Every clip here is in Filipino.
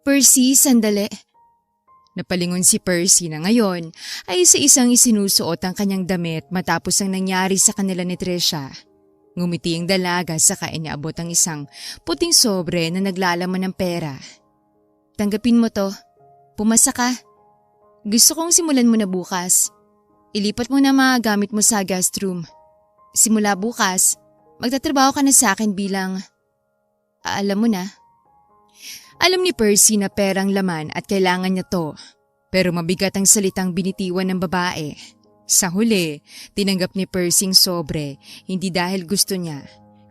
Percy, sandali. Napalingon si Percy na ngayon ay sa isang isinusuot ang kanyang damit matapos ang nangyari sa kanila ni Trisha. Ngumiti ang dalaga saka iniabot ang isang puting sobre na naglalaman ng pera. Tanggapin mo to. Pumasa ka. Gusto kong simulan mo na bukas. Ilipat mo na mga gamit mo sa guest room. Simula bukas, magtatrabaho ka na sa akin bilang… alam mo na. Alam ni Percy na perang laman at kailangan niya to. Pero mabigat ang salitang binitiwan ng babae. Sa huli, tinanggap ni Percy ang sobre, hindi dahil gusto niya,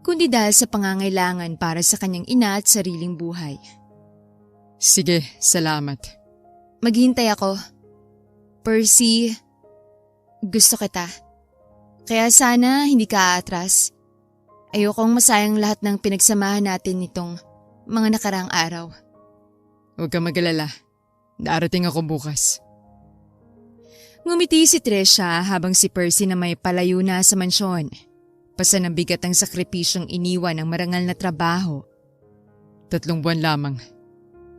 kundi dahil sa pangangailangan para sa kanyang ina at sariling buhay. Sige, salamat. Maghihintay ako. Percy, gusto kita. Kaya sana hindi ka aatras. Ayokong masayang lahat ng pinagsamahan natin nitong mga nakaraang araw. Huwag kang mag-alala. Darating ako bukas. Ngumiti si Trisha habang si Percy na may palayo na sa mansyon. Pasan ang bigat ang sakripisyong iniwan ng marangal na trabaho. 3 buwan lamang.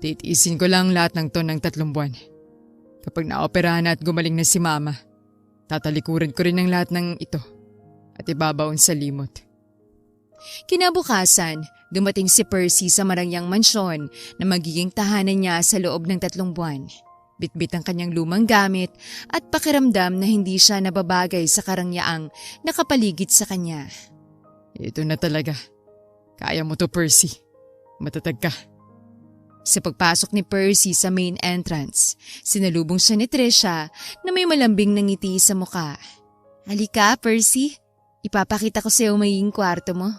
Titiisin ko lang lahat ng to ng 3 buwan. Kapag naoperahan na at gumaling na si Mama, tatalikuran ko rin ang lahat ng ito at ibabaon sa limot. Kinabukasan, dumating si Percy sa marangyang mansyon na magiging tahanan niya sa loob ng 3 buwan. Bitbit ang kanyang lumang gamit at pakiramdam na hindi siya nababagay sa karangyaang nakapaligid sa kanya. Ito na talaga. Kaya mo to, Percy. Matatag ka. Sa pagpasok ni Percy sa main entrance, sinalubong siya ni Trisha na may malambing na ngiti sa muka. Halika, Percy. Ipapakita ko sa iyo magiging kwarto mo.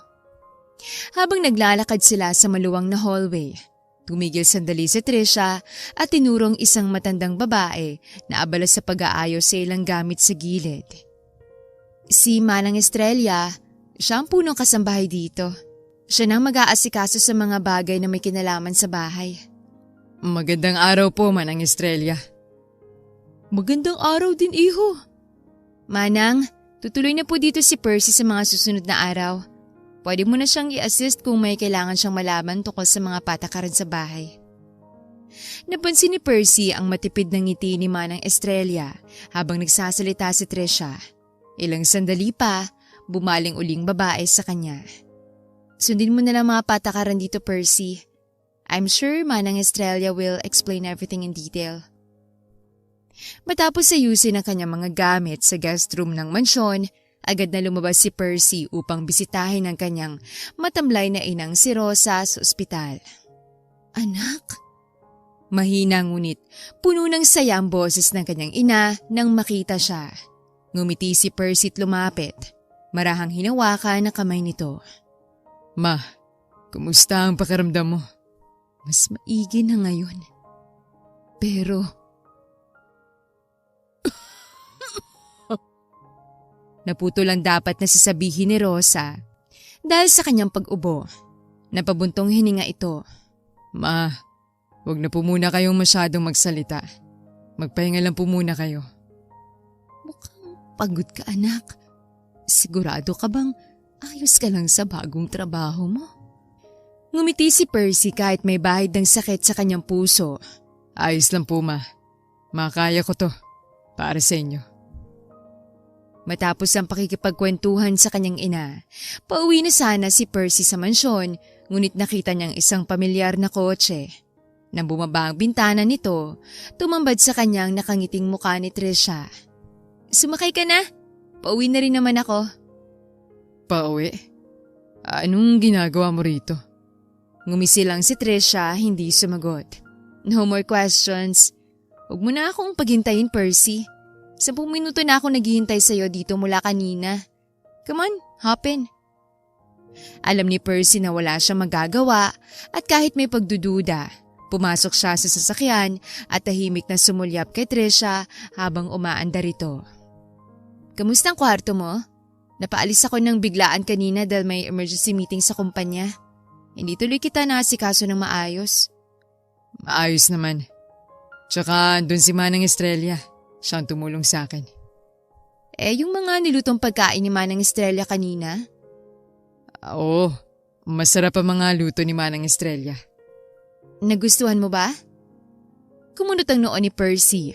Habang naglalakad sila sa maluwang na hallway, tumigil sandali si Trisha at tinurong isang matandang babae na abala sa pag-aayos sa ilang gamit sa gilid. Si Manang Estrella, siya ang punong kasambahay dito. Siya nang mag-aasikaso sa mga bagay na may kinalaman sa bahay. Magandang araw po, Manang Estrella. Magandang araw din, iho. Manang, tutuloy na po dito si Percy sa mga susunod na araw. Pwede mo na siyang i-assist kung may kailangan siyang malaman tungkol sa mga patakaran sa bahay. Napansin ni Percy ang matipid na ngiti ni Manang Estrella habang nagsasalita si Trisha. Ilang sandali pa, bumaling uling babae sa kanya. Sundin mo na lang mga patakaran dito, Percy. I'm sure Manang Estrella will explain everything in detail. Matapos ayusin ang kanyang mga gamit sa guest room ng mansyon, agad na lumabas si Percy upang bisitahin ang kanyang matamlay na inang si Rosa sa ospital. Anak? Mahina ngunit puno ng saya ang boses ng kanyang ina nang makita siya. Ngumiti si Percy at lumapit. Marahang hinawakan ang kamay nito. Ma, kumusta ang pakiramdam mo? Mas maigi na ngayon. Pero… Naputol ang dapat na sasabihin ni Rosa dahil sa kanyang pag-ubo. Napabuntong hininga ito. Ma, huwag na po muna kayong masyadong magsalita. Magpahinga lang po muna kayo. Mukhang pagod ka, anak. Sigurado ka bang ayos ka lang sa bagong trabaho mo? Ngumiti si Percy kahit may bahid ng sakit sa kanyang puso. Ayos lang po, Ma. Makaya ko to. Para sa inyo. Matapos ang pakikipagkwentuhan sa kanyang ina, pauwi na sana si Percy sa mansyon, ngunit nakita niyang isang pamilyar na kotse. Nang bumaba ang bintana nito, tumambad sa kanyang nakangiting mukha ni Trisha. Sumakay ka na? Pauwi na rin naman ako. Pauwi? Anong ginagawa mo rito? Ngumisi lang si Trisha, hindi sumagot. No more questions. Huwag mo na akong paghintayin, Percy. 10 minuto na ako naghihintay sa'yo dito mula kanina. Come on, hop in. Alam ni Percy na wala siyang magagawa at kahit may pagdududa, pumasok siya sa sasakyan at tahimik na sumulyap kay Trisha habang umaandar ito. Kamusta ang kwarto mo? Napaalis ako ng biglaan kanina dahil may emergency meeting sa kumpanya. Hindi tuloy kita naasikaso ng maayos. Maayos naman. Tsaka doon si Manang Estrella. Siya ang tumulong sa akin. Yung mga nilutong pagkain ni Manang Estrella kanina? Oo, masarap ang mga luto ni Manang Estrella. Nagustuhan mo ba? Kumunot ang noo ni Percy.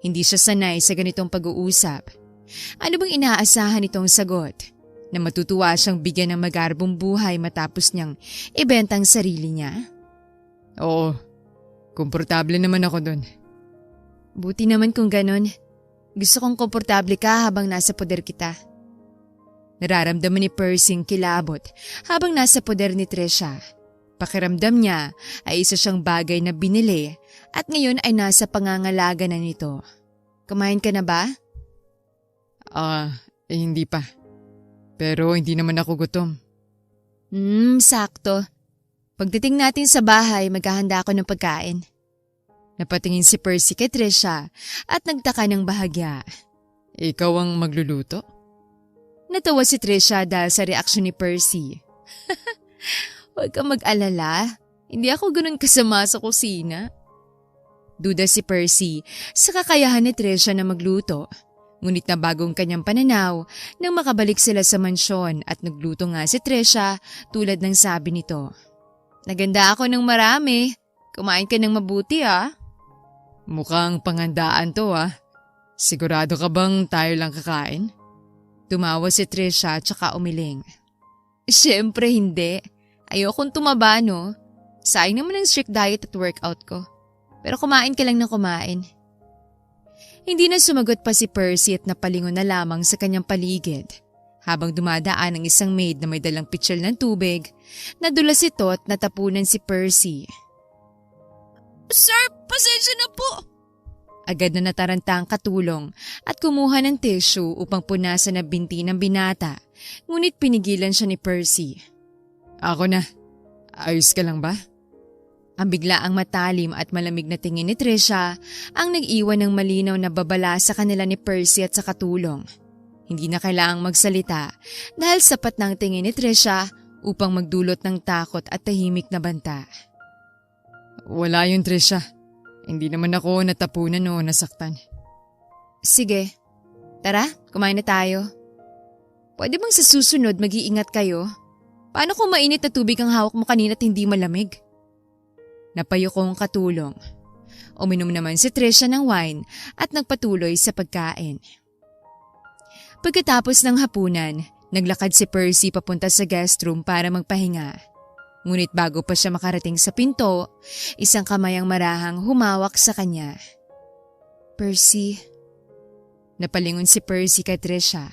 Hindi siya sanay sa ganitong pag-uusap. Ano bang inaasahan nitong sagot? Na matutuwa siyang bigyan ng magarbong buhay matapos niyang ibenta ang sarili niya? Oo, komportable naman ako dun. Buti naman kung ganon. Gusto kong komportable ka habang nasa poder kita. Nararamdaman ni Percy ang kilabot habang nasa poder ni Trisha. Pakiramdam niya ay isa siyang bagay na binili at ngayon ay nasa pangangalaga na nito. Kumain ka na ba? Hindi pa. Pero hindi naman ako gutom. Sakto. Pagdating natin sa bahay, maghahanda ako ng pagkain. Napatingin si Percy kay Trisha at nagtaka ng bahagya. Ikaw ang magluluto? Natawa si Trisha dahil sa reaksyon ni Percy. Huwag kang mag-alala. Hindi ako ganun kasama sa kusina. Duda si Percy sa kakayahan ni Trisha na magluto. Ngunit na bagong kanyang pananaw nang makabalik sila sa mansyon at nagluto nga si Trisha tulad ng sabi nito. Naganda ako ng marami. Kumain ka ng mabuti Mukhang pangandaan to Sigurado ka bang tayo lang kakain? Tumawa si Trisha at saka umiling. Siyempre hindi. Ayokong tumaba no. Sayang naman ang strict diet at workout ko. Pero kumain ka lang ng kumain. Hindi na sumagot pa si Percy at napalingon na lamang sa kanyang paligid. Habang dumadaan ang isang maid na may dalang pitsil ng tubig, nadulas ito at natapunan si Percy. Sir, pasensya na po! Agad na nataranta ang katulong at kumuha ng tissue upang punasan na binti ng binata, ngunit pinigilan siya ni Percy. Ako na. Ayos ka lang ba? Ang biglaang matalim at malamig na tingin ni Trisha ang nag-iwan ng malinaw na babala sa kanila ni Percy at sa katulong. Hindi na kailangang magsalita dahil sapat na ang tingin ni Trisha upang magdulot ng takot at tahimik na banta. Wala yun, Trisha. Hindi naman ako natapunan o nasaktan. Sige. Tara, kumain na tayo. Pwede bang sa susunod mag-iingat kayo? Paano kung mainit na tubig ang hawak mo kanina at hindi malamig? Napayuko ang katulong. Uminom naman si Trisha ng wine at nagpatuloy sa pagkain. Pagkatapos ng hapunan, naglakad si Percy papunta sa guest room para magpahinga. Ngunit bago pa siya makarating sa pinto, isang kamayang marahang humawak sa kanya. Percy. Napalingon si Percy kay Trisha.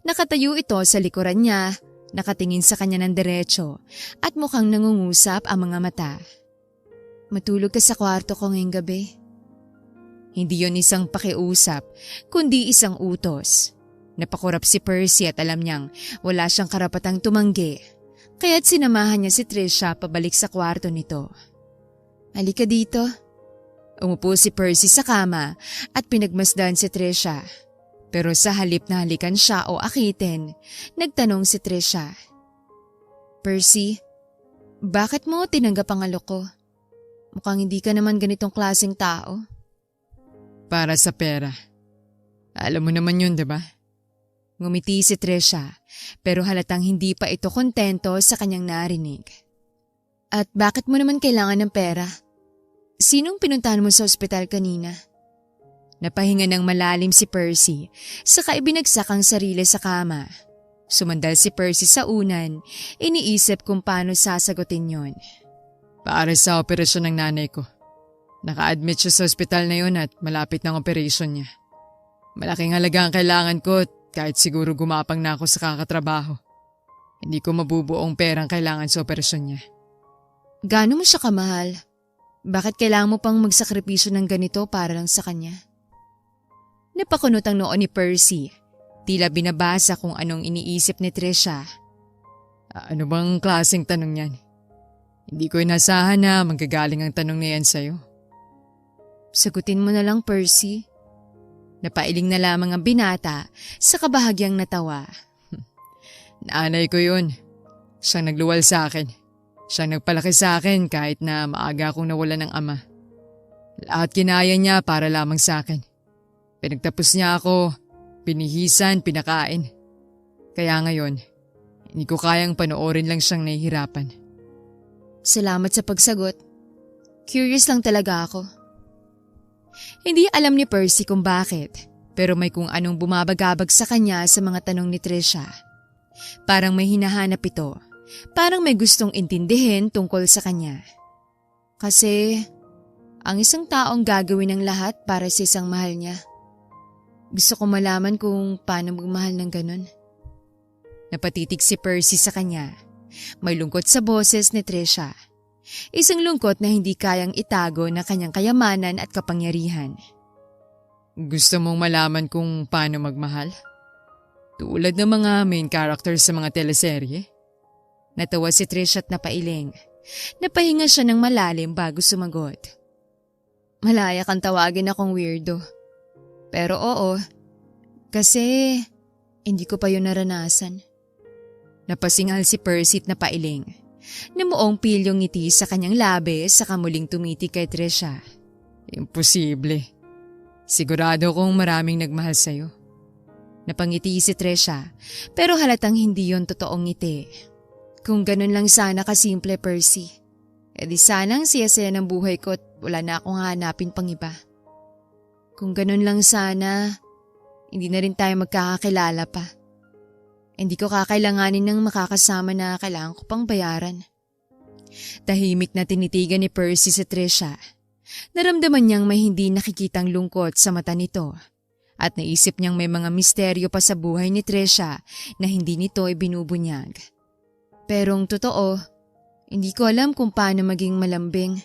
Nakatayo ito sa likuran niya, nakatingin sa kanya ng diretso at mukhang nangungusap ang mga mata. Matulog ka sa kwarto ko ngayong gabi. Hindi yon isang pakiusap, kundi isang utos. Napakurap si Percy at alam niyang wala siyang karapatang tumanggi. Kaya't sinamahan niya si Trisha pabalik sa kwarto nito. Halika dito. Umupo si Percy sa kama at pinagmasdan si Trisha. Pero sa halip na halikan siya o akitin, nagtanong si Trisha. Percy, bakit mo tinanggap ang alok ko? Mukhang hindi ka naman ganitong klaseng tao. Para sa pera. Alam mo naman yun, diba? Ngumiti si Trisha, pero halatang hindi pa ito kontento sa kanyang narinig. At bakit mo naman kailangan ng pera? Sinong pinuntahan mo sa ospital kanina? Napahinga ng malalim si Percy, saka ibinagsak ang sarili sa kama. Sumandal si Percy sa unan, iniisip kung paano sasagutin yon. Para sa operasyon ng nanay ko. Naka-admit siya sa ospital na yun at malapit ng operasyon niya. Malaking halaga ang kailangan ko kahit siguro gumapang na ako sa kakatrabaho. Hindi ko mabubuong perang kailangan sa operasyon niya. Gaano mo siya kamahal? Bakit kailangan mo pang magsakripisyo ng ganito para lang sa kanya? Napakunot ang noo ni Percy. Tila binabasa kung anong iniisip ni Trisha. Ano bang klaseng tanong yan? Hindi ko inasahan na manggagaling ang tanong na yan sa'yo. Sagutin mo na lang, Percy. Napailing na lamang ang binata sa kabahagyang natawa. Nanay ko yun. Siyang nagluwal sa akin. Siyang nagpalaki sa akin kahit na maaga akong nawalan ng ama. Lahat kinaya niya para lamang sa akin. Pinagtapos niya ako, pinihisan, pinakain. Kaya ngayon, hindi ko kayang panoorin lang siyang nahihirapan. Salamat sa pagsagot. Curious lang talaga ako. Hindi alam ni Percy kung bakit, pero may kung anong bumabagabag sa kanya sa mga tanong ni Trisha. Parang may hinahanap ito, parang may gustong intindihin tungkol sa kanya. Kasi ang isang taong gagawin ng lahat para sa isang mahal niya. Gusto ko malaman kung paano magmahal ng ganun. Napatitig si Percy sa kanya. May lungkot sa boses ni Trisha. Isang lungkot na hindi kayang itago na kanyang kayamanan at kapangyarihan. Gusto mong malaman kung paano magmahal? Tulad ng mga main characters sa mga teleserye? Natawa si Trisha at napailing. Napahinga siya ng malalim bago sumagot. Malaya kang tawagin akong weirdo. Pero oo, kasi hindi ko pa yun naranasan. Napasingal si Percy at napailing. Namuong pilyong ngiti sa kanyang labi sa kamuling tumiti kay Trisha. Imposible. Sigurado kong maraming nagmahal sa'yo. Napangiti si Trisha, pero halatang hindi yon totoong ngiti. Kung ganun lang sana kasimple, Percy. E di sanang siya ng buhay ko at wala na akong hanapin pang iba. Kung ganun lang sana, hindi na rin tayo magkakakilala pa. Hindi ko kakailanganin ng makakasama na kailangan ko pang bayaran. Tahimik na tinitigan ni Percy si Trisha. Naramdaman niyang may hindi nakikitang lungkot sa mata nito. At naisip niyang may mga misteryo pa sa buhay ni Trisha na hindi nito ibinubunyag. Pero ang totoo, hindi ko alam kung paano maging malambing.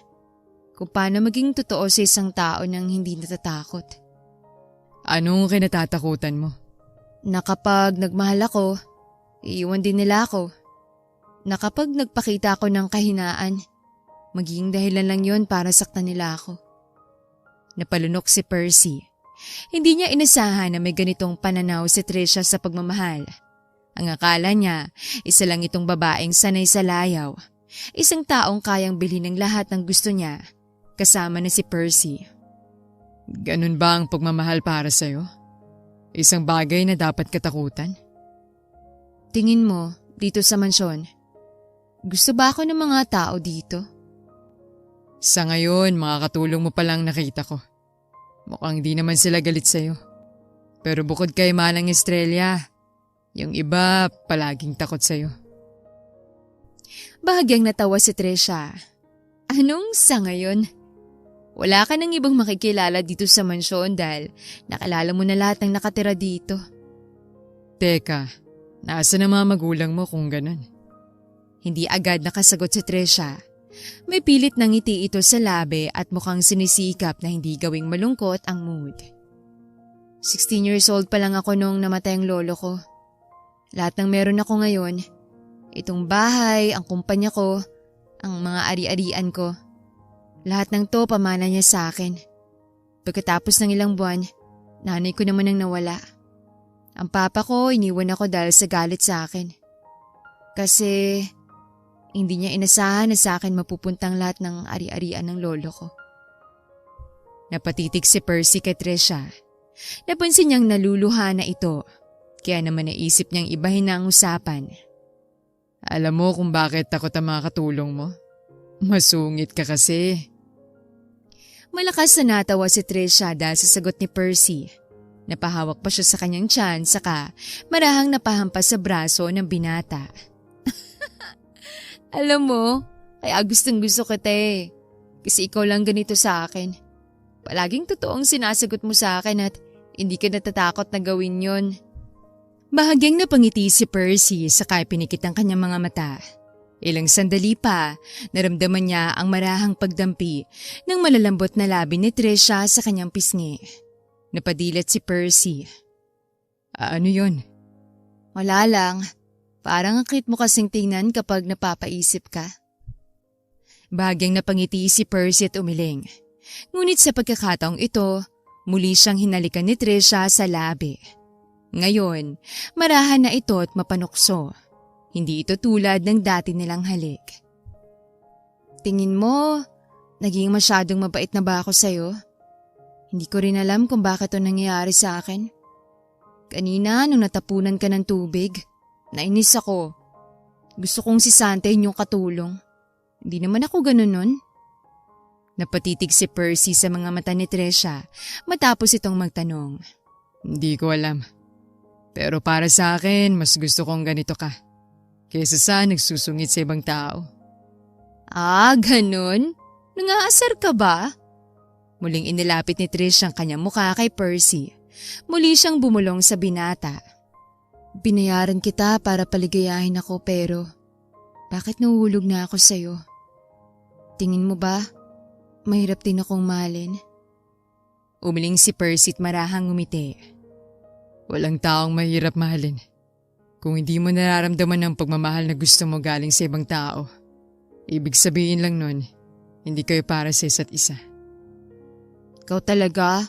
Kung paano maging totoo sa isang tao nang hindi natatakot. Anong kinatatakutan mo? Na kapag nagmahal ako, iiwan din nila ako. Na kapag nagpakita ako ng kahinaan, magiging dahilan lang yon para saktan nila ako. Napalunok si Percy. Hindi niya inasahan na may ganitong pananaw si Trisha sa pagmamahal. Ang akala niya, isa lang itong babaeng sanay sa layaw. Isang taong kayang bilhin ng lahat ng gusto niya, kasama na si Percy. Ganun ba ang pagmamahal para sa'yo? Isang bagay na dapat katakutan? Tingin mo, dito sa mansyon, gusto ba ako ng mga tao dito? Sa ngayon, mga katulong mo palang nakita ko. Mukhang di naman sila galit sa'yo. Pero bukod kay Manang Estrella, yung iba palaging takot sa'yo. Bahagyang natawa si Trisha. Anong sa ngayon? Wala ka nang ibang makikilala dito sa mansyon dahil nakalala mo na lahat ng nakatira dito. Teka, nasa na mga magulang mo kung ganun? Hindi agad nakasagot si Trisha. May pilit na ngiti ito sa labi at mukhang sinisikap na hindi gawing malungkot ang mood. 16 years old pa lang ako nung namatay ang lolo ko. Lahat ng meron ako ngayon, itong bahay, ang kumpanya ko, ang mga ari-arian ko. Lahat ng to pamana niya sa akin. Pagkatapos ng ilang buwan, nanay ko naman ang nawala. Ang papa ko iniwan ako dahil sa galit sa akin. Kasi hindi niya inasahan na sa akin mapupuntang lahat ng ari-arian ng lolo ko. Napatitig si Percy kay Trisha. Napansin niyang naluluha na ito, kaya naman naisip niyang ibahin na ang usapan. Alam mo kung bakit takot ang mga katulong mo? Masungit ka kasi. Malakas na natawa si Trisha dahil sa sagot ni Percy. Napahawak pa siya sa kanyang tiyan saka marahang napahampas sa braso ng binata. Alam mo, kaya gustong gusto kita eh. Kasi ikaw lang ganito sa akin. Palaging totoong sinasagot mo sa akin at hindi ka natatakot na gawin yon. Bahagyang napangiti si Percy saka pinikit ang kanyang mga mata. Ilang sandali pa, naramdaman niya ang marahang pagdampi ng malalambot na labi ni Trisha sa kanyang pisngi. Napadilat si Percy. Ano yun? Wala lang. Parang ang cute mo kasing tingnan kapag napapaisip ka. Bahagyang napangiti si Percy at umiling. Ngunit sa pagkakataong ito, muli siyang hinalikan ni Trisha sa labi. Ngayon, marahan na ito at mapanukso. Hindi ito tulad ng dati nilang halik. Tingin mo, naging masyadong mabait na ba ako sa'yo? Hindi ko rin alam kung bakit ito nangyayari sa akin. Kanina nung natapunan ka ng tubig, nainis ako. Gusto kong sisantayin yung katulong. Hindi naman ako ganun nun. Napatitig si Percy sa mga mata ni Tresha matapos itong magtanong. Hindi ko alam. Pero para sa akin, mas gusto kong ganito ka. Kesa sa nagsusungit sa ibang tao. Ah, ganun? Nangaasar ka ba? Muling inilapit ni Trish ang kanyang mukha kay Percy. Muli siyang bumulong sa binata. Binayaran kita para paligayahin ako pero bakit nahuhulog na ako sa'yo? Tingin mo ba, mahirap din akong mahalin? Umiling si Percy at marahang ngumiti. Walang taong mahirap mahalin. Kung hindi mo nararamdaman ang pagmamahal na gusto mo galing sa ibang tao, ibig sabihin lang nun, hindi kayo para sa isa't isa. Ikaw talaga,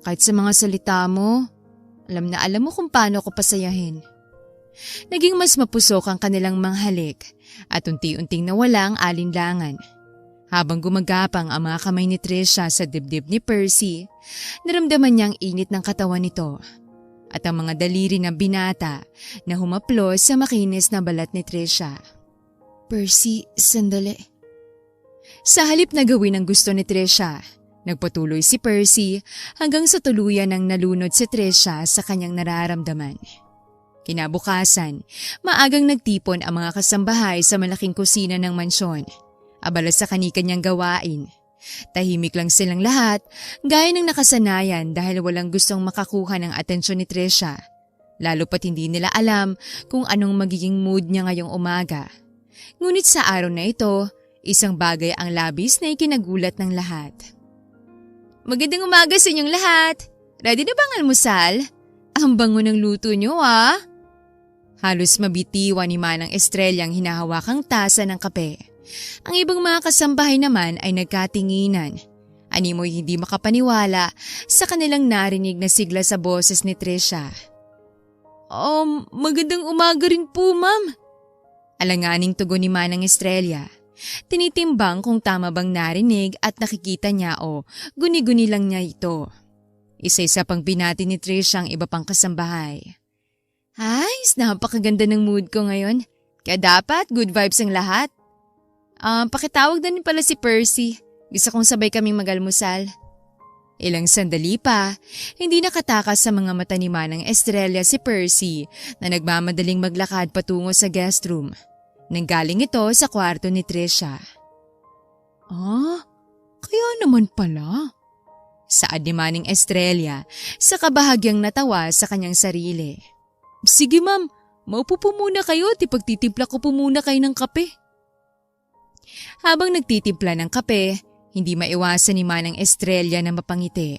kahit sa mga salita mo, alam na alam mo kung paano ko pasayahin. Naging mas mapusok ang kanilang manghalik at unti-unting nawala ang alinlangan. Habang gumagapang ang mga kamay ni Trisha sa dibdib ni Percy, naramdaman niya ang init ng katawan nito at ang mga daliri ng binata na humaplos sa makinis na balat ni Trisha. Percy, sandali. Sa halip na gawin ang gusto ni Trisha, nagpatuloy si Percy hanggang sa tuluyan ng nalunod si Trisha sa kanyang nararamdaman. Kinabukasan, maagang nagtipon ang mga kasambahay sa malaking kusina ng mansyon. Abala sa kani-kanyang gawain. Tahimik lang silang lahat, gaya ng nakasanayan dahil walang gustong makakuha ng atensyon ni Trisha. Lalo pat hindi nila alam kung anong magiging mood niya ngayong umaga. Ngunit sa araw na ito, isang bagay ang labis na ikinagulat ng lahat. Magandang umaga sa inyong lahat! Ready na bang almusal? Ang bango ng luto niyo Halos mabitiwan ni Manang Estrella ang hinahawakang tasa ng kape. Ang ibang mga kasambahay naman ay nagkatinginan. Animoy hindi makapaniwala sa kanilang narinig na sigla sa boses ni Trisha. Magandang umaga rin po, ma'am. Alanganing tugon ni Manang Estrella. Tinitimbang kung tama bang narinig at nakikita niya o guni-guni lang niya ito. Isa-isa pang binati ni Trisha ang iba pang kasambahay. Ay, napakaganda ng mood ko ngayon. Kaya dapat good vibes ang lahat. Pakitawag na rin pala si Percy. Gusto kong sabay kaming mag-almusal. Ilang sandali pa, hindi nakatakas sa mga mata ni Manang Estrella si Percy na nagmamadaling maglakad patungo sa guest room. Nanggaling ito sa kwarto ni Trisha. Kaya naman pala. Saad ni Manang Estrella sa kabahagyang natawa sa kanyang sarili. Sige ma'am, maupo po muna kayo at ipagtitimpla ko po muna kayo ng kape. Habang nagtitimpla ng kape, hindi maiwasan ni Manang Estrella na mapangiti.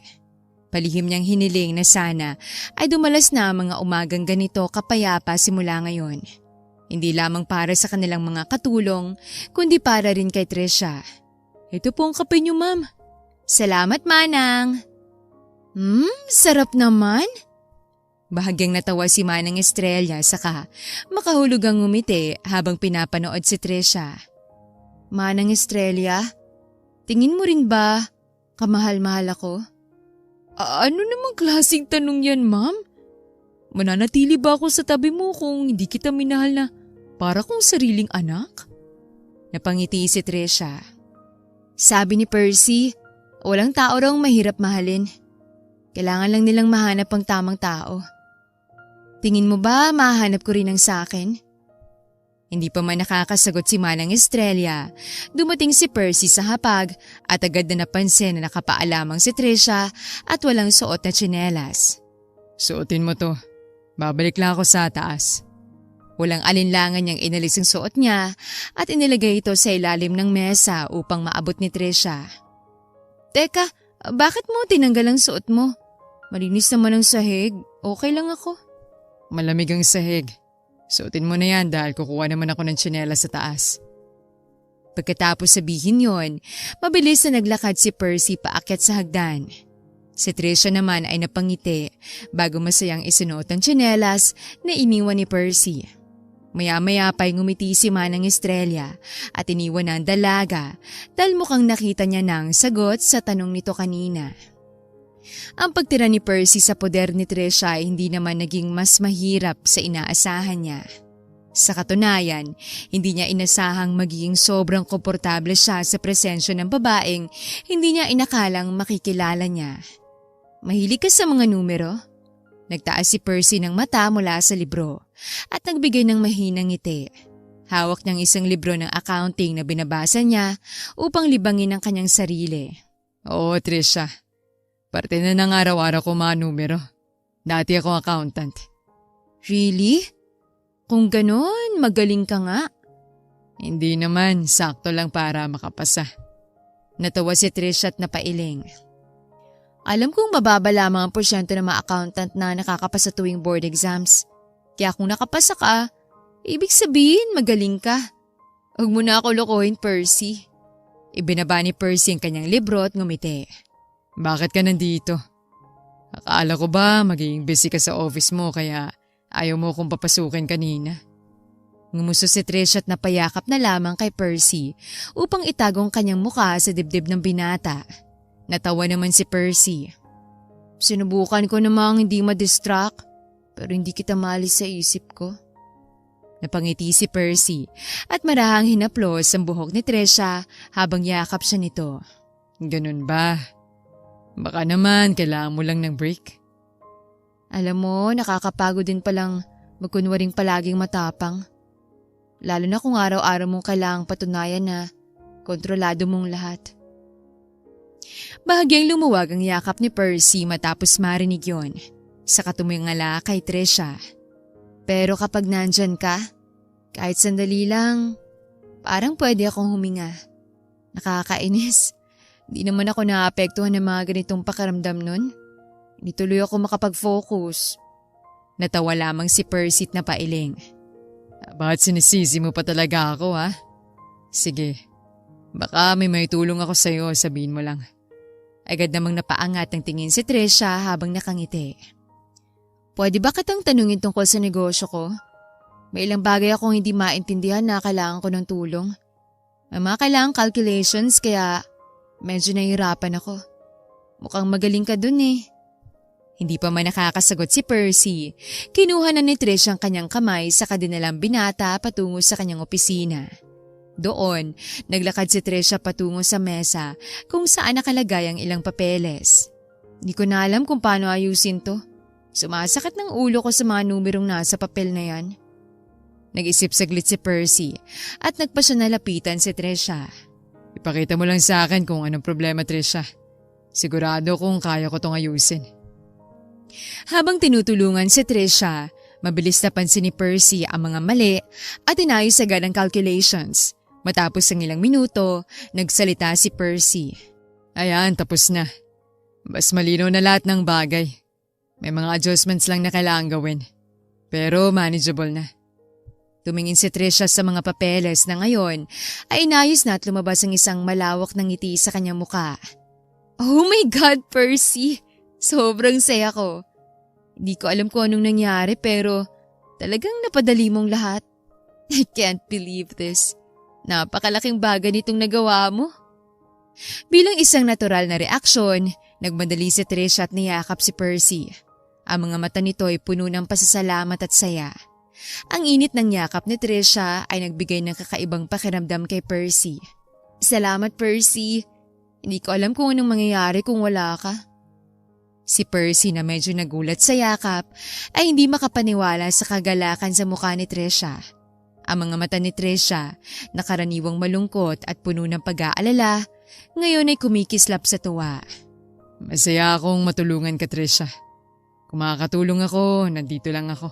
Palihim niyang hiniling na sana ay dumalas na ang mga umagang ganito kapayapa simula ngayon. Hindi lamang para sa kanilang mga katulong, kundi para rin kay Trisha. Ito po ang kape niyo, ma'am. Salamat, Manang. Sarap naman. Bahagyang natawa si Manang Estrella saka makahulog ang ngumiti habang pinapanood si Trisha. Manang Estrella, tingin mo rin ba kamahal-mahal ako? Ano namang klaseng tanong yan, ma'am? Mananatili ba ako sa tabi mo kung hindi kita minahal na para kong sariling anak? Napangiti si Trisha. Sabi ni Percy, walang tao raw mahirap mahalin. Kailangan lang nilang mahanap ang tamang tao. Tingin mo ba mahanap ko rin ang sa akin? Hindi pa man nakakasagot si Manang Estrella, dumating si Percy sa hapag at agad na napansin na nakapaalamang si Trisha at walang suot na tsinelas. Suotin mo to. Babalik lang ako sa taas. Walang alinlangan niyang inalis ang suot niya at inilagay ito sa ilalim ng mesa upang maabot ni Trisha. Teka, bakit mo tinanggal ang suot mo? Malinis naman ang sahig. Okay lang ako. Malamig ang sahig. Suotin mo na yan dahil kukuha naman ako ng tsinelas sa taas. Pagkatapos sabihin yon, mabilis na naglakad si Percy paakyat sa hagdan. Si Trisha naman ay napangiti bago masayang isinuot ang tsinelas na iniwan ni Percy. Maya-maya pa'y ngumiti si Manang Estrella at iniwan na ang dalaga dahil mukhang nakita niya ng sagot sa tanong nito kanina. Ang pagtira ni Percy sa poder ni Trisha ay hindi naman naging mas mahirap sa inaasahan niya. Sa katunayan, hindi niya inasahang magiging sobrang komportable siya sa presensya ng babaeng hindi niya inakalang makikilala niya. Mahilig ka sa mga numero? Nagtaas si Percy ng mata mula sa libro at nagbigay ng mahinang ngiti. Hawak niyang isang libro ng accounting na binabasa niya upang libangin ang kanyang sarili. Oo, Trisha. Parte na ng araw-araw ko mga numero. Dati akong accountant. Really? Kung ganon, magaling ka nga. Hindi naman, sakto lang para makapasa. Natawa si Trish at napailing. Alam kong mababa lamang ang porsyento ng mga accountant na nakakapasa tuwing board exams. Kaya kung nakapasa ka, ibig sabihin magaling ka. Huwag mo na ako lokohin, Percy. Ibinaba ni Percy ang kanyang libro at ngumiti. Bakit ka nandito? Akala ko ba magiging busy ka sa office mo kaya ayaw mo kong papasukin kanina? Ngumusto si Trish at napayakap na lamang kay Percy upang itagong kanyang mukha sa dibdib ng binata. Natawa naman si Percy. Sinubukan ko namang hindi ma-distract pero hindi kita maalis sa isip ko. Napangiti si Percy at marahang hinaplos ang buhok ni Trisha habang yakap siya nito. Ganun ba? Baka naman kailangan mo lang ng break. Alam mo, nakakapagod din palang magkunwaring palaging matapang. Lalo na kung araw-araw mong kailangang patunayan na kontrolado mong lahat. Bahagyang lumuwag ang yakap ni Percy matapos marinig yon. Saka tumingala kay Trisha. Pero kapag nandyan ka, kahit sandali lang, parang pwede akong huminga. Nakakainis. Di naman ako naapektuhan ng mga ganitong pakiramdam nun. Hindi tuloy ako makapag-focus. Natawa lamang si Percy na pailing. Bakit sinisisi mo pa talaga ako ha? Sige, baka may tulong ako sa'yo, sabihin mo lang. Agad namang napaangat ang tingin si Trisha habang nakangiti. Pwede ba kitang tanungin tungkol sa negosyo ko? May ilang bagay akong hindi maintindihan na kailangan ko ng tulong. May mga kailangang calculations kaya medyo nahihirapan ako. Mukhang magaling ka dun eh. Hindi pa man nakakasagot si Percy, kinuha na ni Trish ang kanyang kamay sa kadinalang binata patungo sa kanyang opisina. Doon, naglakad si Trisha patungo sa mesa kung saan nakalagay ang ilang papeles. Hindi ko na alam kung paano ayusin to. Sumasakit ng ulo ko sa mga numerong nasa papel na yan. Nag-isip saglit si Percy at nagpa siya nalapitan si Trisha. Ipakita mo lang sa akin kung anong problema, Trisha. Sigurado kung kaya ko tong ayusin. Habang tinutulungan si Trisha, mabilis na pansin ni Percy ang mga mali at inayos agad ang calculations. Matapos ang ilang minuto, nagsalita si Percy. Ayan, tapos na. Mas malinaw na lahat ng bagay. May mga adjustments lang na kailangan gawin. Pero manageable na. Tumingin si Trisha sa mga papeles na ngayon ay inayos na at lumabas ang isang malawak na ngiti sa kanyang muka. Oh my God, Percy! Sobrang saya ko. Hindi ko alam kung anong nangyari pero talagang napadali mong lahat. I can't believe this. Napakalaking bagay nitong nagawa mo. Bilang isang natural na reaksyon, nagmadali si Trisha at niyakap si Percy. Ang mga mata nito ay puno ng pasasalamat at saya. Ang init ng yakap ni Trisha ay nagbigay ng kakaibang pakiramdam kay Percy. Salamat, Percy. Hindi ko alam kung anong mangyayari kung wala ka. Si Percy na medyo nagulat sa yakap ay hindi makapaniwala sa kagalakan sa mukha ni Trisha. Ang mga mata ni Trisha, nakaraniwang malungkot at puno ng pag-aalala, ngayon ay kumikislap sa tuwa. Masaya akong matulungan ka, Trisha. Kung makakatulong ako, nandito lang ako.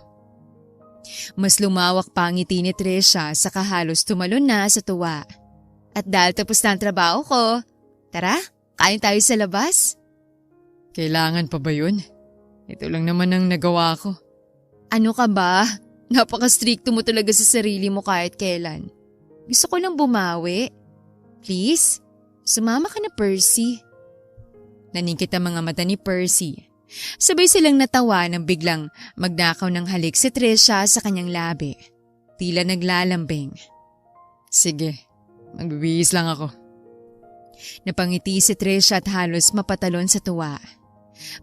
Mas lumawak pa ang ngiti ni Trisha saka halos tumalon na sa tuwa. At dahil tapos na ang trabaho ko, tara, kain tayo sa labas. Kailangan pa ba yun? Ito lang naman ang nagawa ko. Ano ka ba? Napaka-stricto mo talaga sa sarili mo kahit kailan. Gusto ko lang bumawi. Please, sumama ka na, Percy. Naningkit ang mga mata ni Percy. Sabay silang natawa nang biglang magnakaw ng halik si Trisha sa kanyang labi. Tila naglalambing. Sige, magbibihis lang ako. Napangiti si Trisha at halos mapatalon sa tuwa.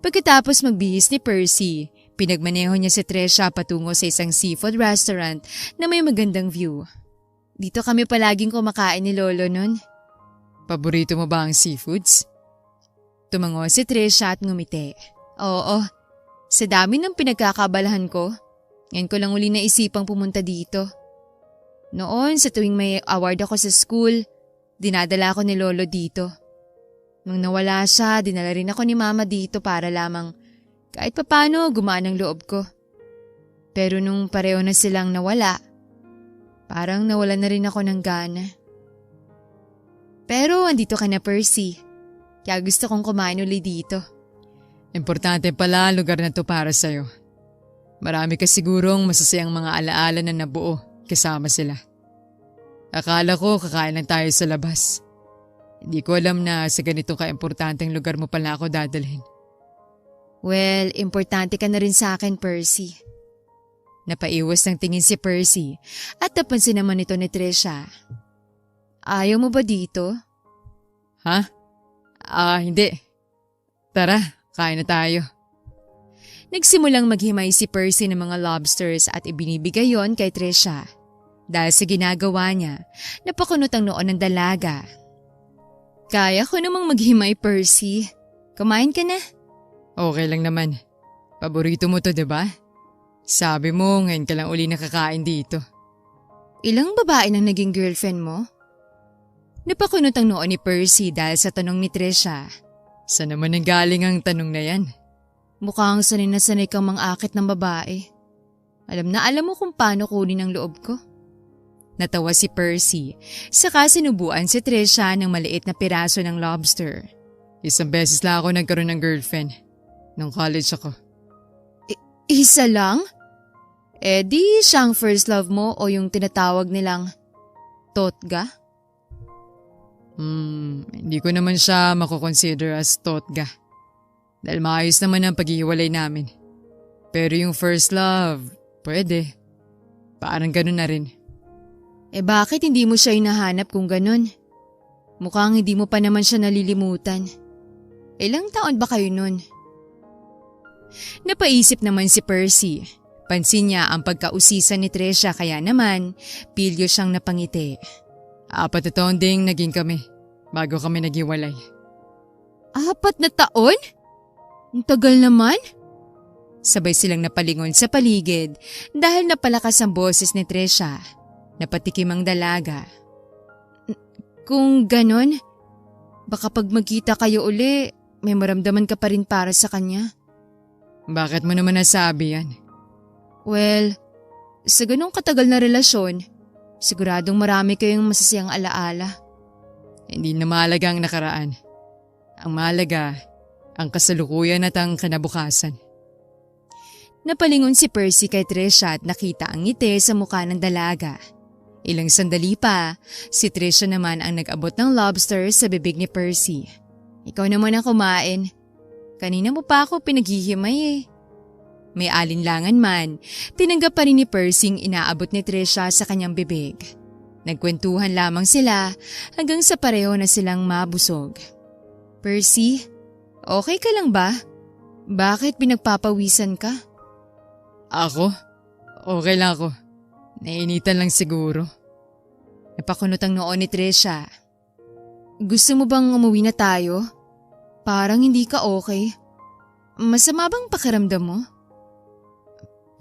Pagkatapos magbihis ni Percy, Pinagmaneho niya si Tresha patungo sa isang seafood restaurant na may magandang view. Dito kami palaging kumakain ni Lolo nun. Paborito mo ba ang seafoods? Tumango si Tresha at ngumiti. Oo, sa dami ng pinagkakabalahan ko, ngayon ko lang uli naisipang pumunta dito. Noon sa tuwing may award ako sa school, dinadala ko ni Lolo dito. Nung nawala siya, dinala rin ako ni Mama dito para lamang kahit papano gumaan ang loob ko. Pero nung pareho na silang nawala, parang nawala na rin ako ng gana. Pero andito ka na, Percy. Kaya gusto kong kumain uli dito. Importante pala ang lugar na to para sa'yo. Marami ka sigurong masasayang mga alaala na nabuo kasama sila. Akala ko kakain lang tayo sa labas. Hindi ko alam na sa ganitong kaimportanteng lugar mo pala ako dadalhin. Well, importante ka na rin sa akin, Percy. Napaiwas ng tingin si Percy at napansin naman ito ni Tresha. Ayaw mo ba dito? Ha? Hindi. Tara, kain na tayo. Nagsimulang maghimay si Percy ng mga lobsters at ibinibigay yon kay Tresha. Dahil sa ginagawa niya, napakunot ang noon ng dalaga. Kaya ko namang maghimay, Percy. Kumain ka na? Okay lang naman. Paborito mo to, diba? Sabi mo, ngayon ka lang uli nakakain dito. Ilang babae nang naging girlfriend mo? Napakunot ang noon ni Percy dahil sa tanong ni Tresha. Saan naman nanggaling ang tanong na yan? Mukhang sanay na sanay kang mangakit ng babae. Alam na alam mo kung paano kunin ang loob ko. Natawa si Percy, saka sinubuan si Tresha ng maliit na piraso ng lobster. Isang beses lang ako nagkaroon ng girlfriend. Nung college ako. Isa lang? Di siyang first love mo o yung tinatawag nilang totga? Hindi ko naman siya makukonsider as totga. Dahil maayos naman ang paghihiwalay namin. Pero yung first love, pwede. Parang ganun na rin. Bakit hindi mo siya hinahanap kung ganun? Mukhang hindi mo pa naman siya nalilimutan. Ilang taon ba kayo nun? Napaisip naman si Percy. Pansin niya ang pagkausisan ni Tresha kaya naman pilyo siyang napangiti. 4 na taon ding naging kami bago kami naghiwalay. 4 na taon? Ang tagal naman? Sabay silang napalingon sa paligid dahil napalakas ang boses ni Tresha. Napatikim ang dalaga. Kung ganon, baka pag magkita kayo uli, may maramdaman ka pa rin para sa kanya. Bakit mo naman nasabi yan? Well, sa ganong katagal na relasyon, siguradong marami kayong masasayang alaala. Hindi na mahalaga ang nakaraan. Ang mahalaga, ang kasalukuyan at ang kinabukasan. Napalingon si Percy kay Tresha at nakita ang ngiti sa mukha ng dalaga. Ilang sandali pa, si Tresha naman ang nag-abot ng lobster sa bibig ni Percy. Ikaw naman ang kumain. Kanina mo pa ako pinaghihimay eh. May alinlangan man, tinanggap pa rin ni Percy ang inaabot ni Tresha sa kanyang bibig. Nagkwentuhan lamang sila hanggang sa pareho na silang mabusog. Percy, okay ka lang ba? Bakit pinagpapawisan ka? Ako? Okay lang ako. Nainitan lang siguro. Napakunot ang noon ni Tresha. Gusto mo bang umuwi na tayo? Parang hindi ka okay. Masama bang pakiramdam mo?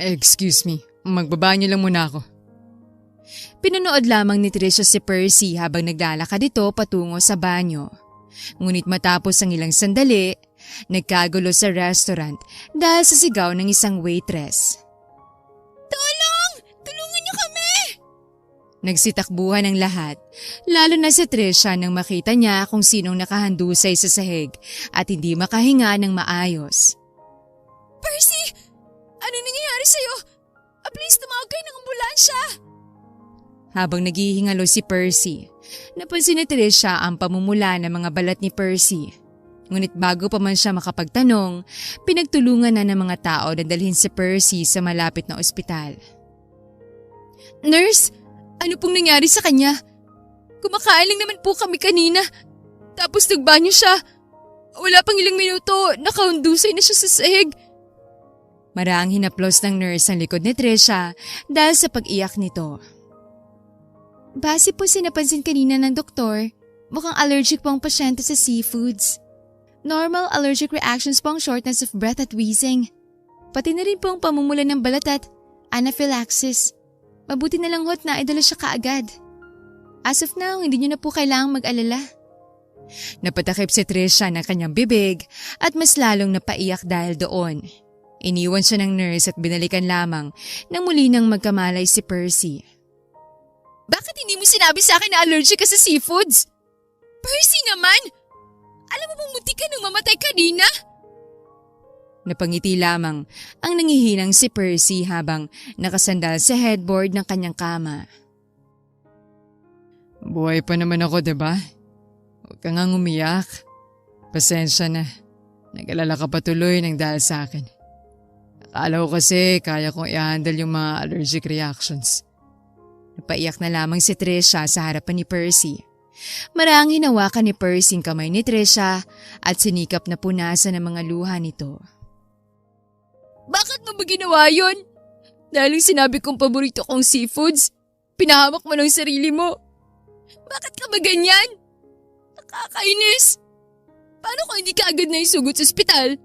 Excuse me, magbabanyo lang muna ako. Pinanood lamang ni Tresha si Percy habang naglalakad ito patungo sa banyo. Ngunit matapos ang ilang sandali, nagkagulo sa restaurant dahil sa sigaw ng isang waitress. Tulong! Tulungan niyo kami! Nagsitakbuhan ang lahat, lalo na si Tresha nang makita niya kung sinong nakahandusay sa sahig at hindi makahinga ng maayos. Percy! Ano nangyayari sa'yo? Please tumawag kayo ng ambulansya! Habang naghihingalo si Percy, napansin ni Tresha ang pamumula ng mga balat ni Percy. Ngunit bago pa man siya makapagtanong, pinagtulungan na ng mga tao na dalhin si Percy sa malapit na ospital. Nurse! Ano pong nangyari sa kanya? Kumakain lang naman po kami kanina. Tapos nagbanyo siya. Wala pang ilang minuto, nakahundusay na siya sa sahig. Marahang hinaplos ng nurse ang likod ni Trisha dahil sa pag-iyak nito. Base po sinapansin kanina ng doktor, mukhang allergic po ang pasyente sa seafoods. Normal allergic reactions po ang shortness of breath at wheezing. Pati na rin po ang pamumula ng balat at anaphylaxis. Mabuti na lang hot na idala siya kaagad. As of now, hindi niyo na po kailangang mag-alala. Napatakip si Trisha ng kanyang bibig at mas lalong napaiyak dahil doon. Iniwan siya ng nurse at binalikan lamang nang muli nang magkamalay si Percy. Bakit hindi mo sinabi sa akin na allergic ka sa seafoods? Percy naman! Alam mo bang muntik ka nang mamatay kanina? Napangiti lamang ang nangihinang si Percy habang nakasandal sa headboard ng kanyang kama. Buhay pa naman ako, diba? Huwag ka ngang umiyak. Pasensya na. Nag-alala ka pa tuloy ng dahil sa akin. Akala ko kasi kaya kong i-handle yung mga allergic reactions. Napaiyak na lamang si Trisha sa harapan ni Percy. Marahang hinawakan ni Percy ang kamay ni Trisha at sinikap na punasan ang mga luha nito. Bakit mo ba ginawa yun? Dahil yung sinabi kong paborito kong seafoods, pinahamak mo ng sarili mo. Bakit ka ba ganyan? Nakakainis. Paano kung hindi ka agad na isugot sa ospital?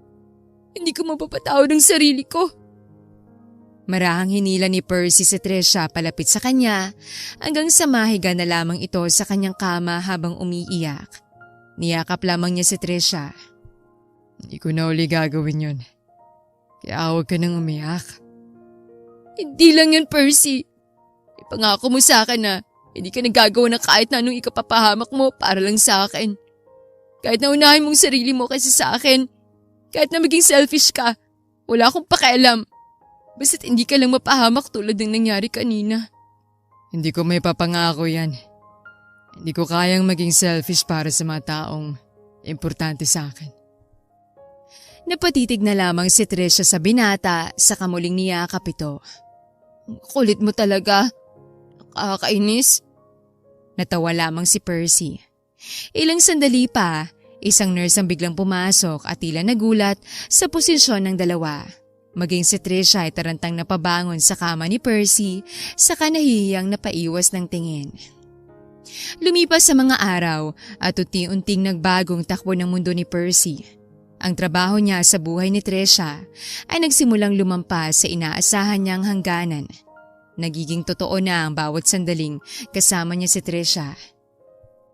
Hindi ko mapapatawad ang sarili ko. Marahang hinila ni Percy si Trisha palapit sa kanya hanggang sa mahiga na lamang ito sa kanyang kama habang umiiyak. Niyakap lamang niya si Trisha. Hindi ko na uli gagawin yun. Kaya huwag ka nang umiyak. Hindi lang yan, Percy. Ipangako mo sa akin na hindi ka nagagawa ng kahit na anong ikapapahamak mo para lang sa akin. Kahit na unahin mong sarili mo kaysa sa akin. Kahit na maging selfish ka, wala akong pakialam. Basta't hindi ka lang mapahamak tulad ng nangyari kanina. Hindi ko may papangako yan. Hindi ko kayang maging selfish para sa mga taong importante sa akin. Napatitig na lamang si Trisha sa binata sa kamuling niyakap ito. Kulit mo talaga. Nakakainis. Natawa lamang si Percy. Ilang sandali pa, isang nurse ang biglang pumasok at tila nagulat sa posisyon ng dalawa. Maging si Trisha ay tarantang napabangon sa kama ni Percy saka nahihiyang napaiwas ng tingin. Lumipas sa mga araw at unti-unting nagbagong takbo ng mundo ni Percy. Ang trabaho niya sa buhay ni Trisha ay nagsimulang lumampas sa inaasahan niyang hangganan. Nagiging totoo na ang bawat sandaling kasama niya si Trisha.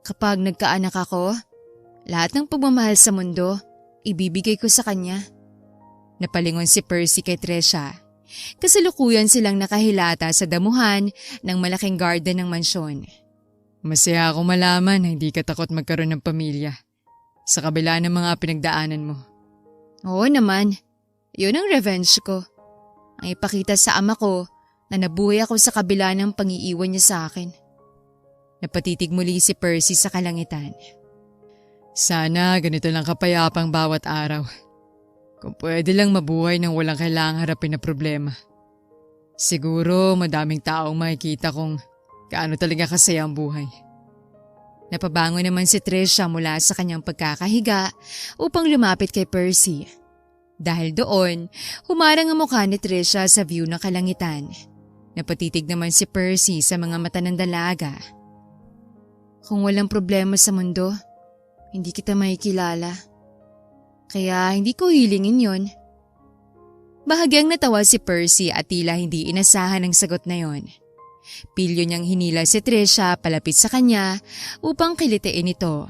Kapag nagkaanak ako, lahat ng pagmamahal sa mundo, ibibigay ko sa kanya. Napalingon si Percy kay Trisha. Kasalukuyan silang nakahilata sa damuhan ng malaking garden ng mansyon. Masaya ako malaman na hindi ka takot magkaroon ng pamilya sa kabila ng mga pinagdaanan mo. Oo naman, yun ang revenge ko. Ang ipakita sa ama ko na nabuhay ako sa kabila ng pang-iiwan niya sa akin. Napatitig muli si Percy sa kalangitan. Sana ganito lang kapayapang bawat araw. Kung pwede lang mabuhay nang walang kailangang harapin na problema. Siguro madaming taong makikita kung gaano talaga kasaya ang buhay. Napabangon naman si Trisha mula sa kanyang pagkakahiga upang lumapit kay Percy. Dahil doon, humarang ang mukha ni Trisha sa view ng kalangitan. Napatitig naman si Percy sa mga mata ng dalaga. Kung walang problema sa mundo, hindi kita makikilala. Kaya hindi ko hilingin yon. Bahagyang natawa si Percy at tila hindi inasahan ang sagot na yon. Pilyo niyang hinila si Trisha palapit sa kanya upang kilitiin ito.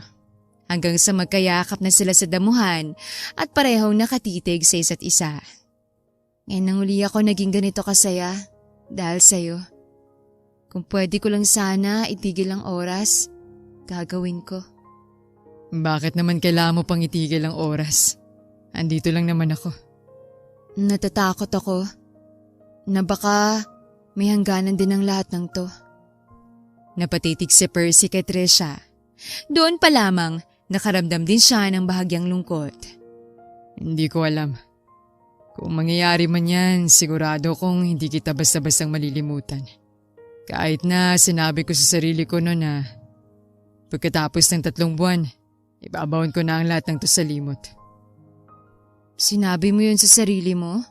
Hanggang sa magkayakap na sila sa damuhan at parehong nakatitig sa isa't isa. Ngayon nang uli ako naging ganito kasaya dahil sa'yo. Kung pwede ko lang sana itigil ang oras, gagawin ko. Bakit naman kailangan mo pang itigil ang oras? Andito lang naman ako. Natatakot ako na baka may hangganan din ang lahat ng to. Napatitig si Percy kay Trisha. Doon pa lamang nakaramdam din siya ng bahagyang lungkot. Hindi ko alam. Kung mangyayari man yan, sigurado kong hindi kita basta-bastang malilimutan. Kahit na sinabi ko sa sarili ko noon na pagkatapos ng 3 buwan, ibabawon ko na ang lahat ng to sa limot. Sinabi mo yun sa sarili mo?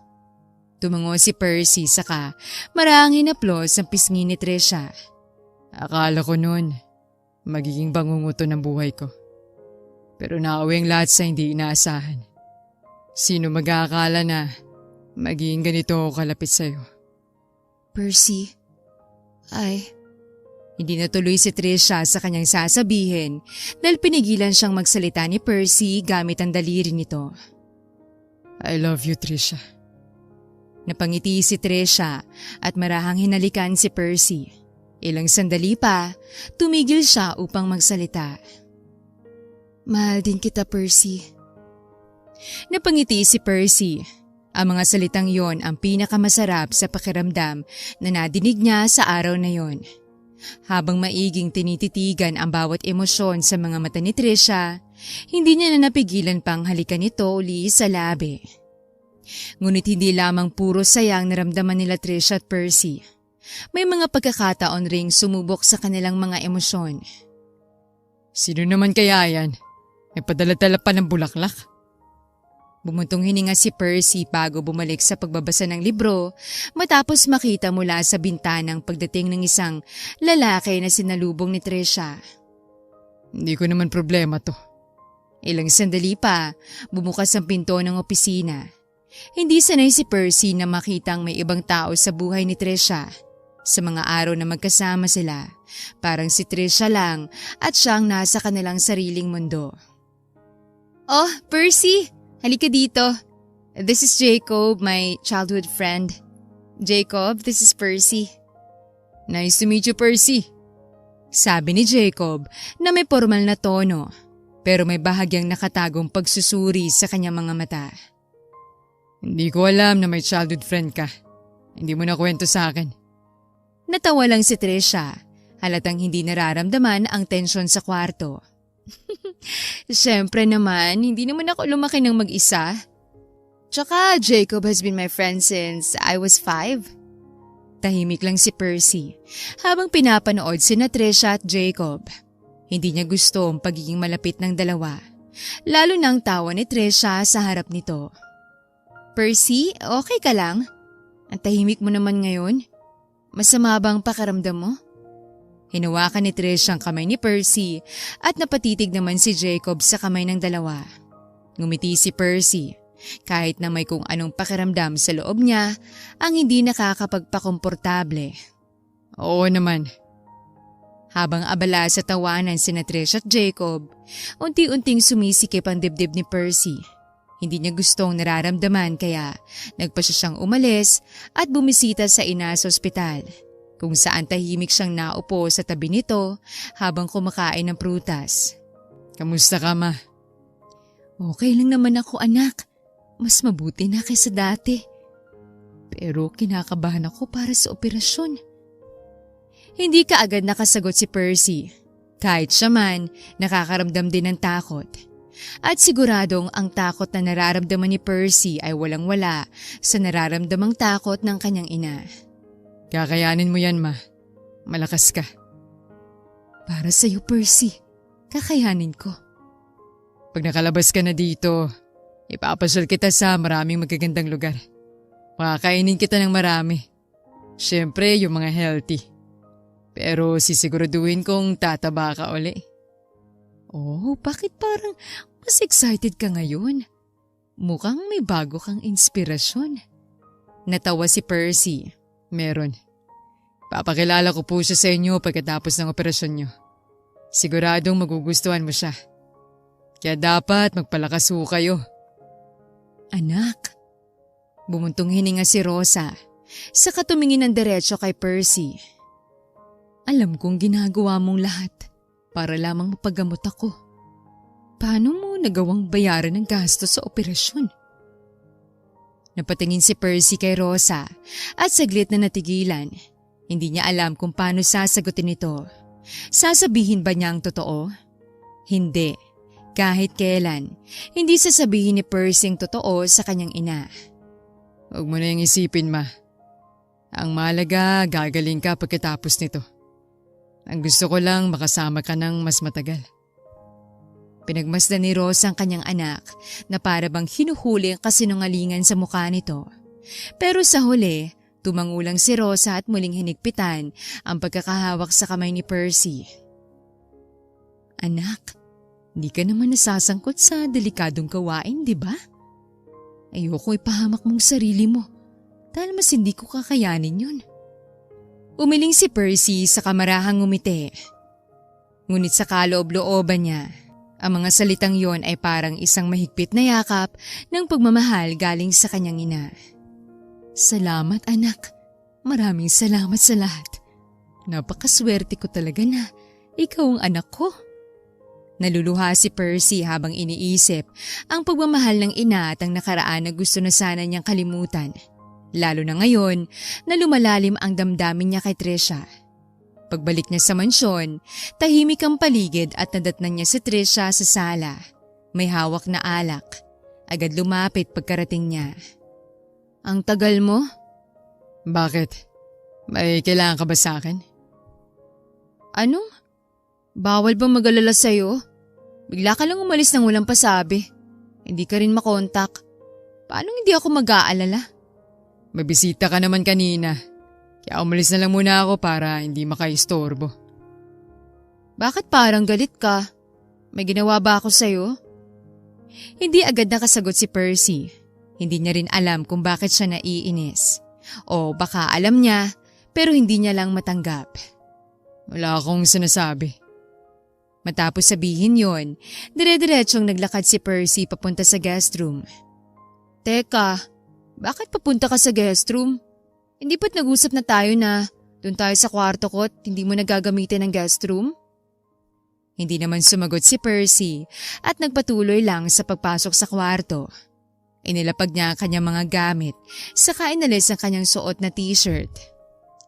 Tumango si Percy saka marahang hinaplos ang pisngi ni Trisha. Akala ko noon, magiging bangunguto ng buhay ko. Pero nauwi ang lahat sa hindi inaasahan. Sino mag-aakala na magiging ganito ako kalapit sa'yo? Percy, Hindi natuloy si Trisha sa kanyang sasabihin dahil pinigilan siyang magsalita ni Percy gamit ang daliri nito. I love you, Trisha. Napangiti si Trisha at marahang hinalikan si Percy. Ilang sandali pa, tumigil siya upang magsalita. Mahal din kita, Percy. Napangiti si Percy. Ang mga salitang yon ang pinakamasarap sa pakiramdam na nadinig niya sa araw na yon. Habang maiging tinititigan ang bawat emosyon sa mga mata ni Trisha, hindi niya na napigilan pang halikan ito uli sa labi. Ngunit hindi lamang puro sayang naramdaman nila Trisha at Percy. May mga pagkakataon ring sumubok sa kanilang mga emosyon. Sino naman kaya yan? May padala-dala pa ng bulaklak. Bumuntong hininga si Percy bago bumalik sa pagbabasa ng libro matapos makita mula sa bintanang pagdating ng isang lalaki na sinalubong ni Trisha. Hindi ko naman problema to. Ilang sandali pa, bumukas ang pinto ng opisina. Hindi sanay si Percy na makitang may ibang tao sa buhay ni Trisha. Sa mga araw na magkasama sila, parang si Trisha lang at siyang nasa kanilang sariling mundo. Oh, Percy! Halika dito. This is Jacob, my childhood friend. Jacob, this is Percy. Nice to meet you, Percy. Sabi ni Jacob na may formal na tono, pero may bahagyang nakatagong pagsusuri sa kanyang mga mata. Hindi ko alam na may childhood friend ka. Hindi mo na kwento sa akin. Natawa lang si Trisha, halatang hindi nararamdaman ang tensyon sa kwarto. Siyempre naman, hindi naman ako lumaki ng mag-isa. Tsaka Jacob has been my friend since I was 5. Tahimik lang si Percy habang pinapanood sina Trisha at Jacob. Hindi niya gusto ang pagiging malapit ng dalawa, lalo na ang tawa ni Trisha sa harap nito. Percy, okay ka lang? Ang tahimik mo naman ngayon. Masama bang pakiramdam mo? Hinawakan ni Trisha ang kamay ni Percy at napatitig naman si Jacob sa kamay ng dalawa. Ngumiti si Percy kahit na may kung anong pakiramdam sa loob niya ang hindi nakakapagpakomportable. Oo naman. Habang abala sa tawanan sina Trisha at Jacob, unti-unting sumisikip ang dibdib ni Percy. Hindi niya gustong nararamdaman kaya nagpa siya siyang umalis at bumisita sa ina sa ospital, kung saan tahimik siyang naupo sa tabi nito habang kumakain ng prutas. Kamusta ka, ma? Okay lang naman ako, anak. Mas mabuti na kaysa dati. Pero kinakabahan ako para sa operasyon. Hindi kaagad nakasagot si Percy. Kahit siya man, nakakaramdam din ng takot. At siguradong ang takot na nararamdaman ni Percy ay walang-wala sa nararamdamang takot ng kanyang ina. Kakayanin mo yan, ma. Malakas ka. Para sa'yo, Percy. Kakayanin ko. Pag nakalabas ka na dito, ipapasyal kita sa maraming magagandang lugar. Makakainin kita ng marami. Siyempre, yung mga healthy. Pero sisiguraduhin kong tataba ka uli. Oh, bakit parang mas excited ka ngayon? Mukhang may bago kang inspirasyon. Natawa si Percy. Meron. Papakilala ko po siya sa inyo pagkatapos ng operasyon niyo. Siguradong magugustuhan mo siya. Kaya dapat magpalakas ho kayo. Anak. Bumuntong hininga si Rosa, saka tumingin ng diretso kay Percy. Alam kong ginagawa mong lahat para lamang mapagamot ako. Paano mo nagawang bayaran ng gasto sa operasyon? Napatingin si Percy kay Rosa at saglit na natigilan. Hindi niya alam kung paano sasagutin ito. Sasabihin ba niya ang totoo? Hindi. Kahit kailan, hindi sasabihin ni Percy ang totoo sa kanyang ina. Huwag mo na yung isipin, ma. Ang mahalaga, gagaling ka pagkatapos nito. Ang gusto ko lang makasama ka ng mas matagal. Pinagmasdan ni Rosa ang kanyang anak na para bang hinuhuli ang kasinungalingan sa mukha nito. Pero sa huli, tumangulang si Rosa at muling hinigpitan ang pagkakahawak sa kamay ni Percy. Anak, di ka naman nasasangkot sa delikadong gawain, di ba? Ayoko ipahamak mong sarili mo dahil mas hindi ko kakayanin yun. Umiling si Percy sa kamarahang ngumiti. Ngunit sa kaloob-looban niya, ang mga salitang yon ay parang isang mahigpit na yakap ng pagmamahal galing sa kanyang ina. Salamat anak, maraming salamat sa lahat. Napakaswerte ko talaga na ikaw ang anak ko. Naluluha si Percy habang iniisip ang pagmamahal ng ina at ang nakaraan na gusto na sana niyang kalimutan. Lalo na ngayon na lumalalim ang damdamin niya kay Trisha. Pagbalik niya sa mansyon, tahimik ang paligid at nadatnan niya si Trisha sa sala. May hawak na alak. Agad lumapit pagkarating niya. Ang tagal mo? Bakit? May kailangan ka ba sa akin? Anong? Bawal bang mag-alala sa'yo? Bigla ka lang umalis nang walang pasabi. Hindi ka rin makontak. Paano hindi ako mag-aalala? May bisita ka naman kanina. Kaya umalis na lang muna ako para hindi makaistorbo. Bakit parang galit ka? May ginawa ba ako sa'yo? Hindi agad nakasagot si Percy. Hindi niya rin alam kung bakit siya naiinis. O baka alam niya pero hindi niya lang matanggap. Wala akong sinasabi. Matapos sabihin yon, dire-diretsong naglakad si Percy papunta sa guest room. Teka, bakit papunta ka sa guest room? Hindi ba't nag-usap na tayo na doon tayo sa kwarto ko at hindi mo nagagamitin ang guest room? Hindi naman sumagot si Percy at nagpatuloy lang sa pagpasok sa kwarto. Inilapag niya ang kanyang mga gamit, saka inalis ang kanyang suot na t-shirt.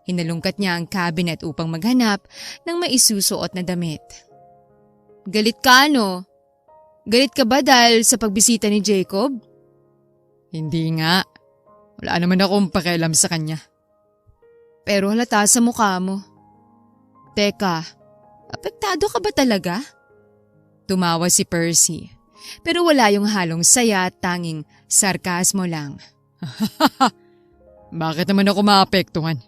Hinalungkat niya ang cabinet upang maghanap ng maisusuot na damit. Galit ka ano? Galit ka ba dahil sa pagbisita ni Jacob? Hindi nga. Wala naman akong pakialam sa kanya. Pero halata sa mukha mo. Teka, apektado ka ba talaga? Tumawa si Percy. Pero wala yung halong saya at tanging sarkasmo lang. Bakit naman ako maapektuhan?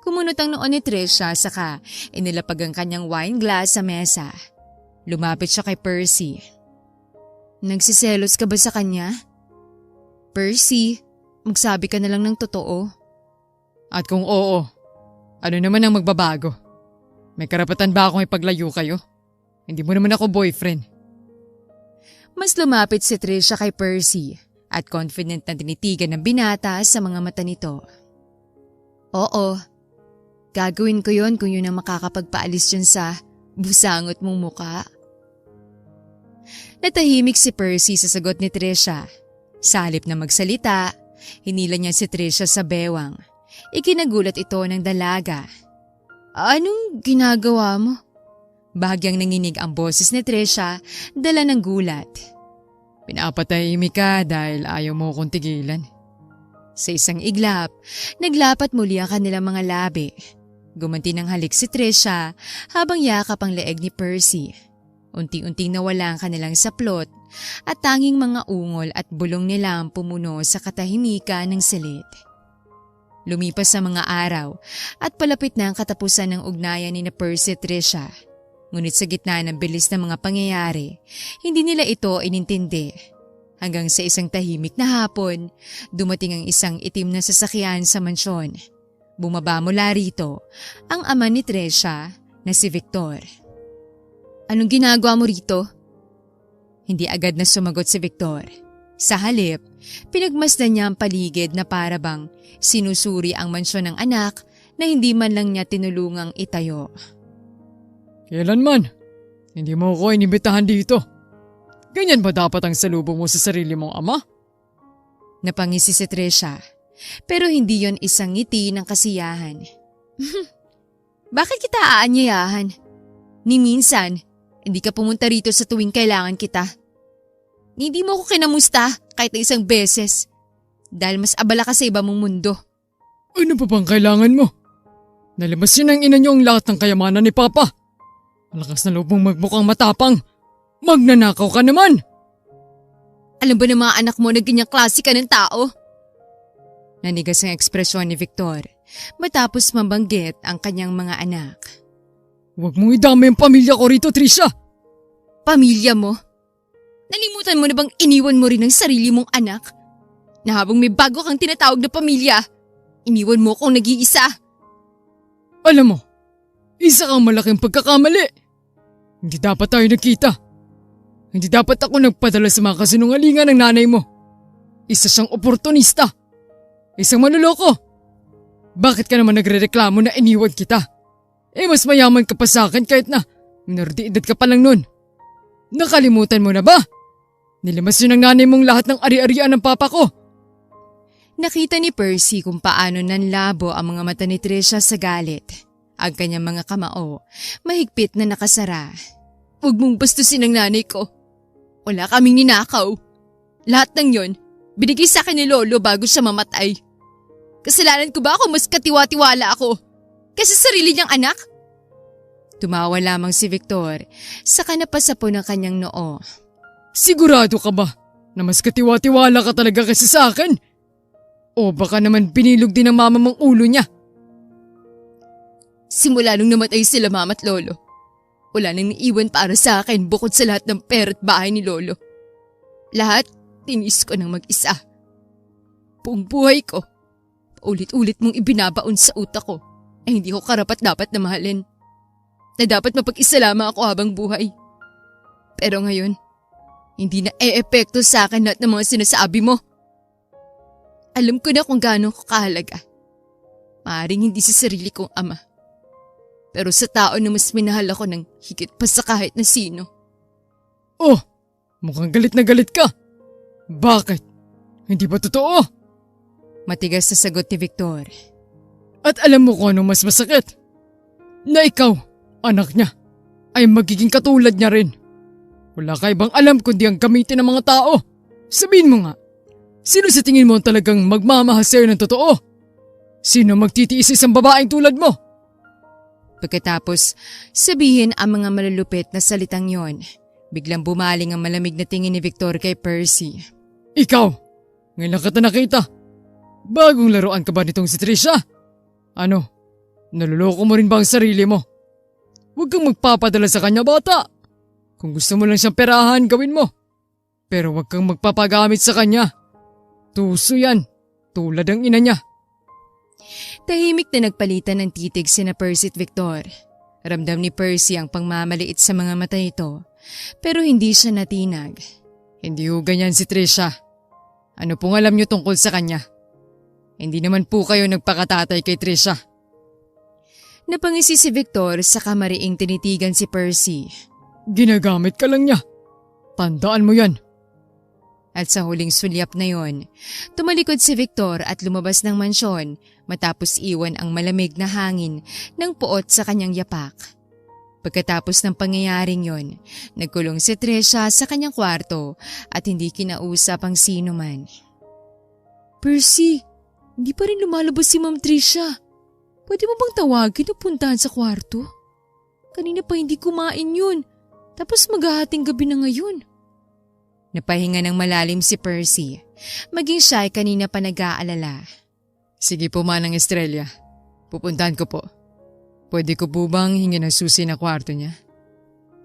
Kumunot ang noon ni Trisha saka inilapag ang kanyang wine glass sa mesa. Lumapit siya kay Percy. Nagsiselos ka ba sa kanya? Percy, magsabi ka na lang ng totoo. At kung oo, ano naman ang magbabago? May karapatan ba akong ipaglayo kayo? Hindi mo naman ako boyfriend. Mas lumapit si Trisha kay Percy at confident na tinitigan ng binata sa mga mata nito. Oo, gagawin ko yon kung yun ang makakapagpaalis dyan sa busangot mong muka. Natahimik si Percy sa sagot ni Trisha. Sa halip na magsalita, hinila niya si Trisha sa bewang. Ikinagulat ito ng dalaga. Anong ginagawa mo? Bahagyang nanginig ang boses ni Trisha, dala ng gulat. Pinapatahimik ka dahil ayaw mo kong tigilan. Sa isang iglap, naglapat muli ang kanilang mga labi. Gumanti ng halik si Trisha habang yakap ang leeg ni Percy. Unti-unting nawala ang kanilang saplot at tanging mga ungol at bulong nila ang pumuno sa katahimikan ng silid. Lumipas sa mga araw at palapit na ang katapusan ng ugnayan ni na Percy at Trisha. Ngunit sa gitna ng bilis ng mga pangyayari, hindi nila ito inintindi. Hanggang sa isang tahimik na hapon, dumating ang isang itim na sasakyan sa mansyon. Bumaba mula rito ang ama ni Trisha na si Victor. Anong ginagawa mo rito? Hindi agad na sumagot si Victor. Sa halip, pinagmasdan niya ang paligid na para bang sinusuri ang mansyon ng anak na hindi man lang niya tinulungang itayo. Kailanman, hindi mo ako inibitahan dito. Ganyan ba dapat ang salubong mo sa sarili mong ama? Napangisi si Trisha, pero hindi yon isang ngiti ng kasiyahan. Bakit kita aanyayahan? Ni minsan, hindi ka pumunta rito sa tuwing kailangan kita. Hindi mo ko kinamusta kahit na isang beses dahil mas abala ka sa iba mong mundo. Ano pa bang kailangan mo? Nalimasin ng ina niyo ang lahat ng kayamanan ni Papa. Malakas na loob mong magmukhang matapang. Magnanakaw ka naman! Alam ba ng mga anak mo na ganyang klase ka ng tao? Nanigas ang ekspresyon ni Victor matapos mabanggit ang kanyang mga anak. Huwag mong idamay ang pamilya ko rito, Trisha! Pamilya mo? Nalimutan mo na bang iniwan mo rin ang sarili mong anak? Na habang may bago kang tinatawag na pamilya, iniwan mo akong nag-iisa. Alam mo, isa kang malaking pagkakamali. Hindi dapat tayo nagkita. Hindi dapat ako nagpadala sa mga kasinungalingan ng nanay mo. Isa siyang oportunista. Isang manloloko. Bakit ka naman nagrereklamo na iniwan kita? Mas mayaman ka pa sa akin kahit na minor de edad ka pa lang nun. Nakalimutan mo na ba? Nilimas yun ng nanay mong lahat ng ari-arian ng papa ko. Nakita ni Percy kung paano nanlabo ang mga mata ni Trisha sa galit. Ang kanyang mga kamao, mahigpit na nakasara. Huwag mong bastusin ang nanay ko. Wala kaming ninakaw. Lahat ng yon, binigay sa akin ni Lolo bago siya mamatay. Kasalanan ko ba ako mas katiwa-tiwala ako kasi sarili niyang anak? Tumawa lamang si Victor, saka napasapo ng kanyang noo. Sigurado ka ba na mas katiwa-tiwala ka talaga kasi sa akin? O baka naman binilog din ng mama mong ulo niya? Simula nung namatay sila mama at lolo, wala nang naiwan para sa akin bukod sa lahat ng pera at bahay ni Lolo. Lahat, tinis ko ng mag-isa. Buong buhay ko, ulit-ulit mong ibinabaon sa utak ko ay hindi ko karapat-dapat na mahalin. Na dapat mapag-isa lamang ako habang buhay. Pero ngayon, hindi na e-epekto sa akin lahat ng mga sinasabi mo. Alam ko na kung gaano ko kahalaga. Maaaring hindi sa sarili kong ama. Pero sa tao na mas minahal ako ng higit pa sa kahit na sino. Oh, mukhang galit na galit ka. Bakit? Hindi ba totoo? Matigas na sagot ni Victor. At alam mo kung anong mas masakit? Na ikaw, anak niya, ay magiging katulad niya rin. Wala ka ibang alam kundi ang gamitin ng mga tao. Sabihin mo nga, sino sa tingin mo talagang magmamahal sa'yo ng totoo? Sino magtitiis sa isang babaeng tulad mo? Pagkatapos sabihin ang mga malulupit na salitang yon, biglang bumaling ang malamig na tingin ni Victor kay Percy. Ikaw, ngayon lang kita nakita. Bagong laruan ka ba nitong si Trisha? Ano, naluloko mo rin ba ang sarili mo? Huwag kang magpapadala sa kanya, bata. Kung gusto mo lang siyang perahan, gawin mo. Pero huwag kang magpapagamit sa kanya. Tuso yan, tulad ang ina niya. Tahimik na nagpalitan ng titig sina Percy at Victor. Ramdam ni Percy ang pangmamaliit sa mga mata nito, pero hindi siya natinag. Hindi ho ganyan si Trisha. Ano pong alam niyo tungkol sa kanya? Hindi naman po kayo nagpakatatay kay Trisha. Napangisi si Victor sa kamariing tinitigan si Percy. Ginagamit ka lang niya. Tandaan mo yan. At sa huling sulyap na yon, tumalikod si Victor at lumabas ng mansyon matapos iwan ang malamig na hangin ng puot sa kanyang yapak. Pagkatapos ng pangyayaring yon, nagkulong si Trisha sa kanyang kwarto at hindi kinausap ang sino man. Percy, hindi pa rin lumalabas si Ma'am Trisha. Pwede mo bang tawagin o puntahan sa kwarto? Kanina pa hindi kumain yun, tapos maghahating gabi na ngayon. Napahinga ng malalim si Percy. Maging siya ay kanina pa nag-aalala. Sige po, Manang Estrella. Pupuntahan ko po. Pwede ko po bang hingin ang susi na kwarto niya?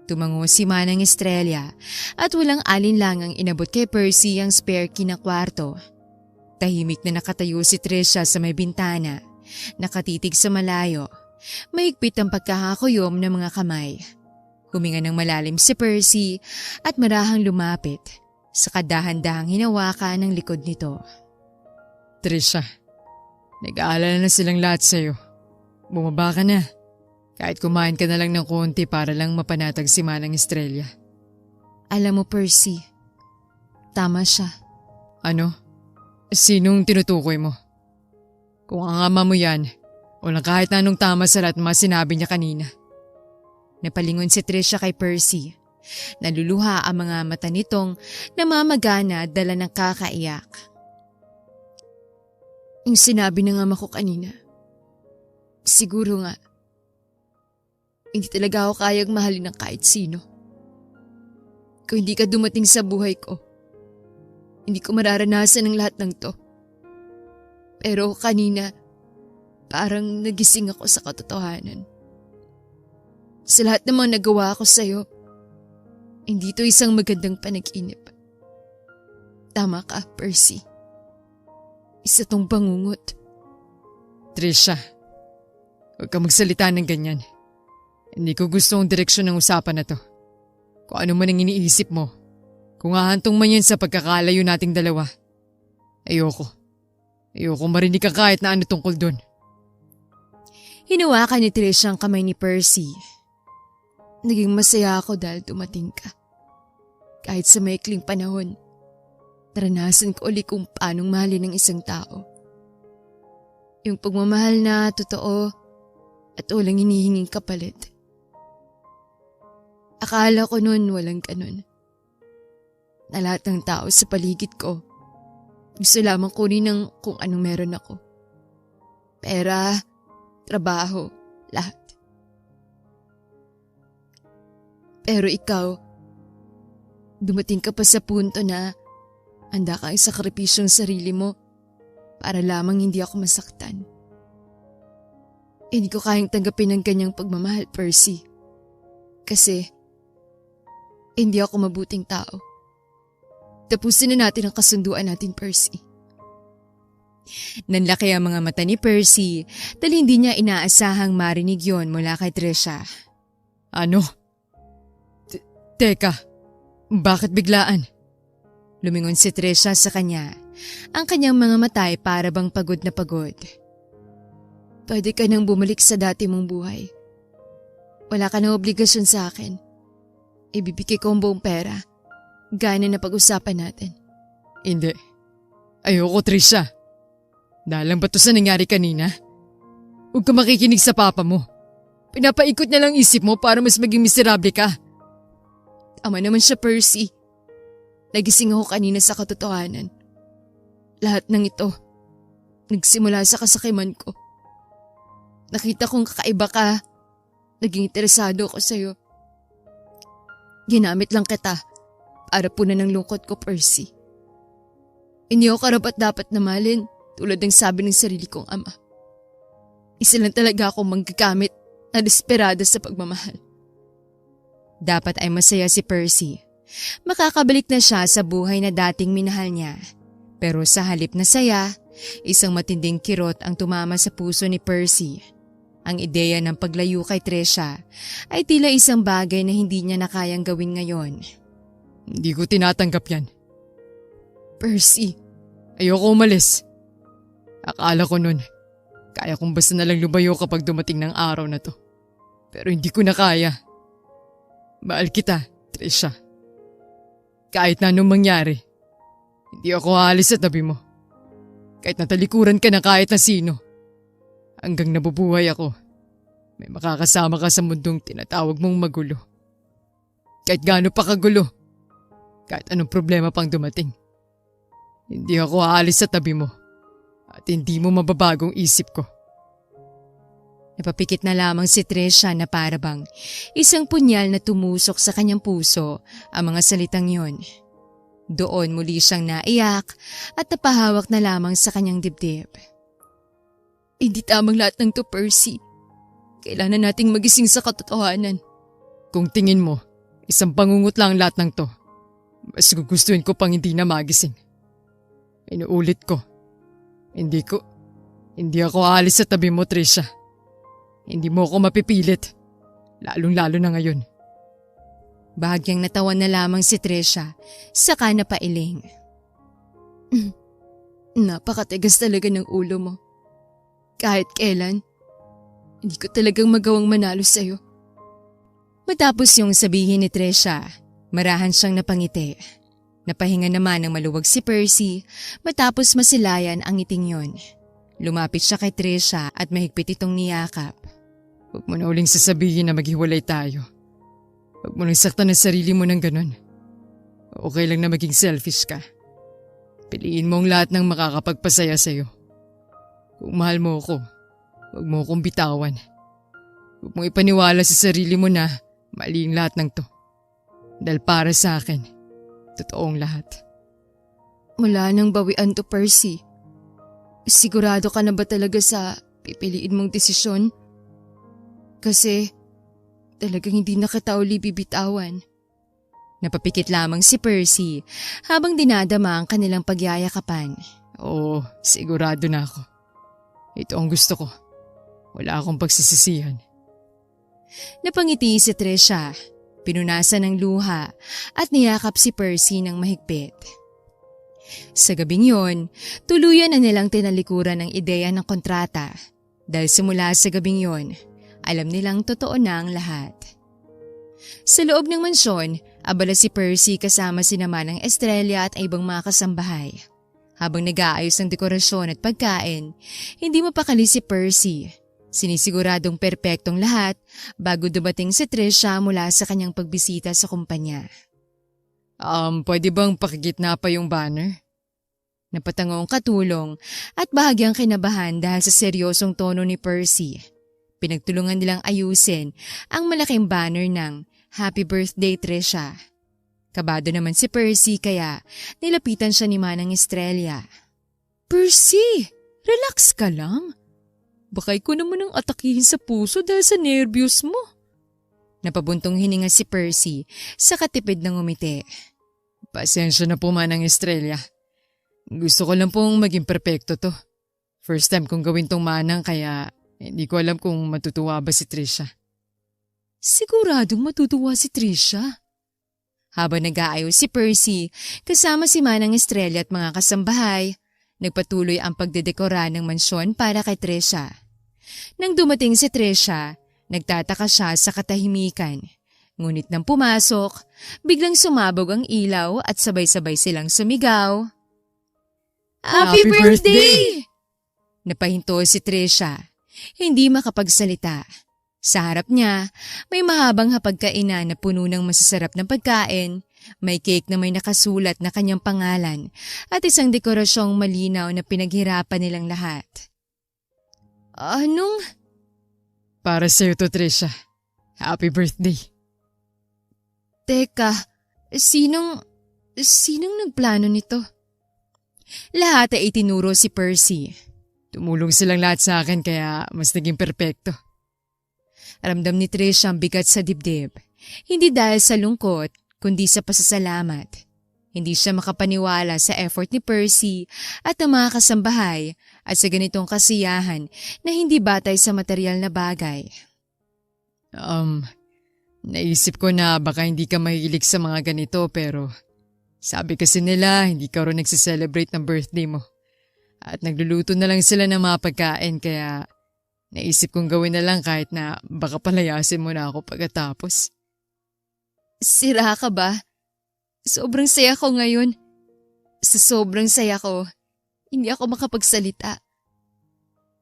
Tumango si Manang Estrella at walang alinlangang inabot kay Percy ang spare key na kwarto. Tahimik na nakatayo si Trisha sa may bintana, nakatitig sa malayo. Mahigpit ang pagkakakuyom ng mga kamay. Huminga ng malalim si Percy at marahang lumapit sa kadahan-dahang hinawakan ng likod nito. Trisha, nag-aalala na silang lahat sa'yo. Bumaba ka na. Kahit kumain ka na lang ng konti para lang mapanatag si Manang Estrella. Alam mo, Percy, tama siya. Ano? Sinong tinutukoy mo? Kung ang ama mo yan, walang kahit na anong tama sa lahat ng mga sinabi niya kanina. Napalingon si Trisha kay Percy. Naluluha ang mga mata nitong namamagana dala ng kakaiyak. Yung sinabi ng ama ko kanina, siguro nga, hindi talaga ako kayang mahalin ng kahit sino. Kung hindi ka dumating sa buhay ko, hindi ko mararanasan ang lahat ng to. Pero kanina, parang nagising ako sa katotohanan. Sa lahat ng mga nagawa ko sa'yo, hindi to isang magandang panaginip. Tama ka, Percy. Isa tong bangungot. Trisha, huwag ka magsalita ng ganyan. Hindi ko gusto ang direksyon ng usapan na to. Kung ano man ang iniisip mo, kung hahantong man yun sa pagkakalayo nating dalawa. Ayoko marinig ka kahit na ano tungkol dun. Hinawakan ni Trisha ang kamay ni Percy. Naging masaya ako dahil dumating ka. Kahit sa maikling panahon, naranasan ko ulit kung paanong mahalin ng isang tao. Yung pagmamahal na totoo at walang hinihinging kapalit. Akala ko noon walang ganun. Na lahat ng tao sa paligid ko, gusto lamang kunin ng kung anong meron ako. Pera, trabaho, lahat. Pero ikaw, dumating ka pa sa punto na handa kang isakripisyo ang sarili mo para lamang hindi ako masaktan. Hindi ko kayang tanggapin ang ganyang pagmamahal, Percy. Kasi, hindi ako mabuting tao. Tapusin na natin ang kasunduan natin, Percy. Nanlaki ang mga mata ni Percy dahil hindi niya inaasahang marinig yon mula kay Trisha. Ano? Teka, bakit biglaan? Lumingon si Trisha sa kanya. Ang kanyang mga mata ay para bang pagod na pagod. Pwede ka nang bumalik sa dati mong buhay. Wala ka na obligasyon sa akin. Ibibigay ko ang buong pera. Gana na pag-usapan natin. Hindi. Ayoko, Trisha. Dahil lang ba ito sa nangyari kanina? Huwag ka makikinig sa papa mo. Pinapaikot niya lang isip mo para mas maging miserable ka. Tama naman siya, Percy. Nagising ako kanina sa katotohanan. Lahat ng ito, nagsimula sa kasakiman ko. Nakita kong kakaiba ka. Naging interesado ako sa'yo. Ginamit lang kita para punan ng lungkot ko, Percy. Hindi ako karapat-dapat na mahalin tulad ng sabi ng sarili kong ama. Isa lang talaga akong manggagamit na desperada sa pagmamahal. Dapat ay masaya si Percy. Makakabalik na siya sa buhay na dating minahal niya. Pero sa halip na saya, isang matinding kirot ang tumama sa puso ni Percy. Ang ideya ng paglayo kay Trisha ay tila isang bagay na hindi niya na kayang gawin ngayon. Hindi ko tinatanggap yan. Percy. Ayoko umalis. Akala ko nun, kaya kong basta nalang lumayo kapag dumating ng araw na to. Pero hindi ko na kaya. Mahal kita, Trisha. Kahit na anong mangyari, hindi ako aalis sa tabi mo. Kahit natalikuran ka na kahit na sino. Hanggang nabubuhay ako, may makakasama ka sa mundong tinatawag mong magulo. Kahit gaano pa kagulo, kahit anong problema pang dumating. Hindi ako aalis sa tabi mo at hindi mo mababagong isip ko. Napapikit na lamang si Trisha na parabang isang punyal na tumusok sa kanyang puso ang mga salitang yon. Doon muli siyang naiyak at napahawak na lamang sa kanyang dibdib. Hindi tamang lahat ng to, Percy. Kailangan nating magising sa katotohanan. Kung tingin mo, isang pangungot lang lahat ng to, mas gugustuhin ko pang hindi na magising. Inuulit ko. Hindi ako aalis sa tabi mo, Trisha. Hindi mo ako mapipilit, lalong-lalo na ngayon. Bahagyang natawa na lamang si Trisha, saka napailing. Napakatigas talaga ng ulo mo. Kahit kailan, hindi ko talagang magawang manalo sa'yo. Matapos yung sabihin ni Trisha, marahan siyang napangiti. Napahinga naman ng maluwag si Percy matapos masilayan ang ngiting yon. Lumapit siya kay Trisha at mahigpit itong niyakap. Huwag mo na uling sasabihin na maghiwalay tayo. Huwag mo nang saktan ang sarili mo ng ganun. Okay lang na maging selfish ka. Piliin mo ang lahat ng makakapagpasaya sa'yo. Kung mahal mo ako, huwag mo akong bitawan. Huwag mong ipaniwala sa sarili mo na mali ang lahat ng to. Dahil para sa akin, totoong lahat. Wala nang bawian to, Percy. sigurado ka na ba talaga sa pipiliin mong desisyon? Kasi talagang hindi na kita uli bibitawan. Napapikit lamang si Percy habang dinadama ang kanilang pagyayakapan. Oo, sigurado na ako. Ito ang gusto ko. Wala akong pagsisisihan. Napangiti si Trisha, pinunasan ng luha at niyakap si Percy ng mahigpit. Sa gabing yon, tuluyan na nilang tinalikuran ang ideya ng kontrata dahil simula sa gabing yon, alam nilang totoo na ang lahat. Sa loob ng mansyon, abala si Percy kasama si naman ng Estrella at ibang mga kasambahay. Habang nag-aayos ng dekorasyon at pagkain, hindi mapakali si Percy. Sinisiguradong perpektong lahat bago dumating si Trisha mula sa kanyang pagbisita sa kumpanya. Pwede bang pakigitna pa yung banner? Napatangong katulong at bahagyang kinabahan dahil sa seryosong tono ni Percy. Pinagtulungan nilang ayusin ang malaking banner ng Happy Birthday Trisha. Kabado naman si Percy kaya nilapitan siya ni Manang Estrella. Percy, relax ka lang. Baka ikaw naman ang atakihin sa puso dahil sa nervyos mo. Napabuntong hininga si Percy sa katipid ng umiti. Pasensya na po, Manang Estrella. Gusto ko lang pong maging perpekto to. First time kong gawin tong manang kaya hindi ko alam kung matutuwa ba si Trisha. Siguradong matutuwa si Trisha. Habang nag-aayos si Percy, kasama si Manang Estrella at mga kasambahay, nagpatuloy ang pagdedekora ng mansyon para kay Trisha. Nang dumating si Trisha, nagtataka siya sa katahimikan. Ngunit nang pumasok, biglang sumabog ang ilaw at sabay-sabay silang sumigaw. Happy birthday! Napahinto si Trisha, hindi makapagsalita. Sa harap niya, may mahabang hapagkainan na puno ng masasarap na pagkain, may cake na may nakasulat na kanyang pangalan at isang dekorasyong malinaw na pinaghirapan nilang lahat. Anong? Para sa'yo to, Trisha. Happy birthday. Teka, sinong nagplano nito? Lahat ay itinuro si Percy. Tumulong silang lahat sa akin kaya mas naging perpekto. Ramdam ni Trisha ang bigat sa dibdib. Hindi dahil sa lungkot, kundi sa pasasalamat. Hindi siya makapaniwala sa effort ni Percy at ng mga kasambahay at sa ganitong kasiyahan na hindi batay sa material na bagay. Naisip ko na baka hindi ka mahilig sa mga ganito pero sabi kasi nila hindi ka rin nagsiselebrate ng birthday mo. At nagluluto na lang sila ng mga pagkain kaya naisip kong gawin na lang kahit na baka palayasin mo na ako pagkatapos. Sira ka ba? Sobrang saya ko ngayon. Sa sobrang saya ko, hindi ako makapagsalita.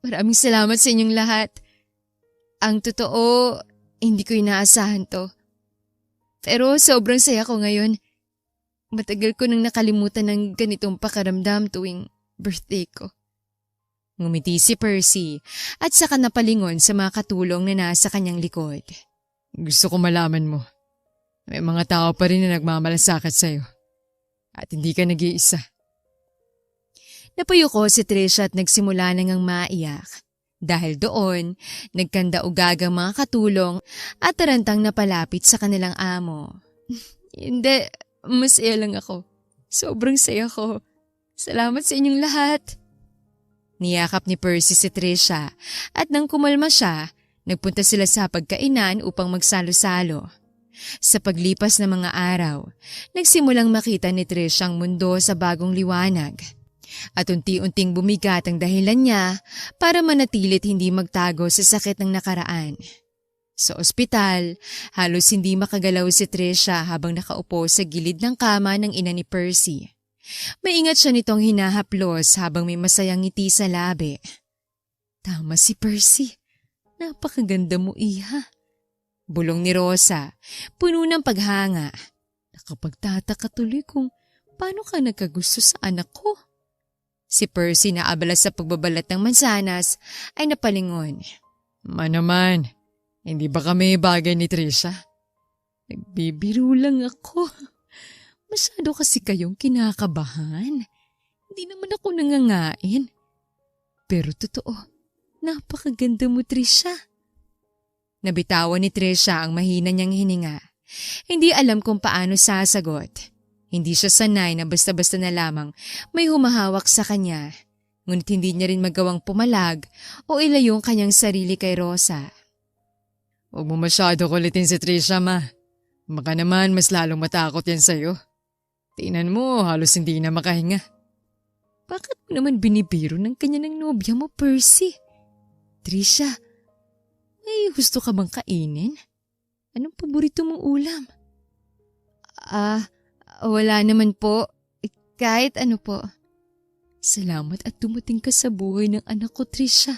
Maraming salamat sa inyong lahat. Ang totoo, hindi ko inaasahan to. Pero sobrang saya ko ngayon. Matagal ko nang nakalimutan ng ganitong pakaramdam tuwing birthday ko. Ngumiti si Percy at saka napalingon sa mga katulong na nasa kanyang likod. Gusto ko malaman mo. May mga tao pa rin na nagmamalasakit sa'yo. At hindi ka nag-iisa. Napayuko si Trisha at nagsimula na ngang maiyak. Dahil doon, nagkanda-ugagang mga katulong at tarantang napalapit sa kanilang amo. Hindi, masaya lang ako. Sobrang saya ko. Salamat sa inyong lahat. Niyakap ni Percy si Trisha at nang kumalma siya, nagpunta sila sa pagkainan upang magsalo-salo. Sa paglipas ng mga araw, nagsimulang makita ni Trisha ang mundo sa bagong liwanag. At unti-unting bumigat ang dahilan niya para manatilit hindi magtago sa sakit ng nakaraan. Sa ospital, halos hindi makagalaw si Trisha habang nakaupo sa gilid ng kama ng ina ni Percy. Maingat siya nitong hinahaplos habang may masayang ngiti sa labi. Tama si Percy. Napakaganda mo, iha. Bulong ni Rosa, puno ng paghanga. Nakapagtataka tuloy kung paano ka nagkagusto sa anak ko. Si Percy na abala sa pagbabalat ng mansanas ay napalingon. Naman, hindi ba kami bagay ni Trisha? Nagbibiro lang ako. Masyado kasi kayong kinakabahan. Hindi naman ako nangangain. Pero totoo, napakaganda mo, Trisha. Nabitawan ni Trisha ang mahina niyang hininga. Hindi alam kung paano sasagot. Hindi siya sanay na basta-basta na lamang may humahawak sa kanya. Ngunit hindi niya rin magawang pumalag o ilayo ang kanyang sarili kay Rosa. Huwag mo masyado kulitin si Trisha, ma. Baka naman mas lalong matakot yan sa'yo. Tingnan mo, halos hindi na makahinga. Bakit mo naman binibiro ng kanya ng nobya mo, Percy? Trisha, may gusto ka bang kainin? Anong paborito mong ulam? Wala naman po. Kahit ano po. Salamat at dumating ka sa buhay ng anak ko, Trisha.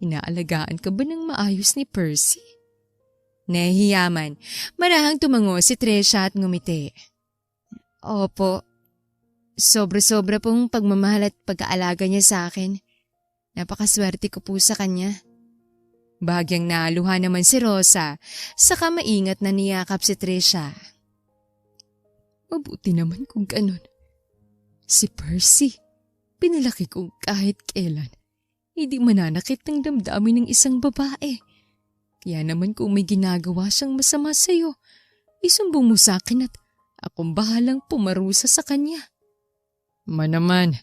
Inaalagaan ka ba ng maayos ni Percy? Nahihiyaman, marahang tumango si Trisha at ngumiti. Opo, sobra-sobra pong pagmamahal at pag-aalaga niya sa akin. Napakaswerte ko po sa kanya. Bahagyang naluha naman si Rosa, saka maingat na niyakap si Trisha. Mabuti naman kung ganun. Si Percy, pinalaki kong kahit kailan. Hindi mananakit ng damdamin ng isang babae. Kaya naman kung may ginagawa siyang masama sa'yo, isumbong mo sa akin at akong bahalang pumarusa sa kanya. Ma naman,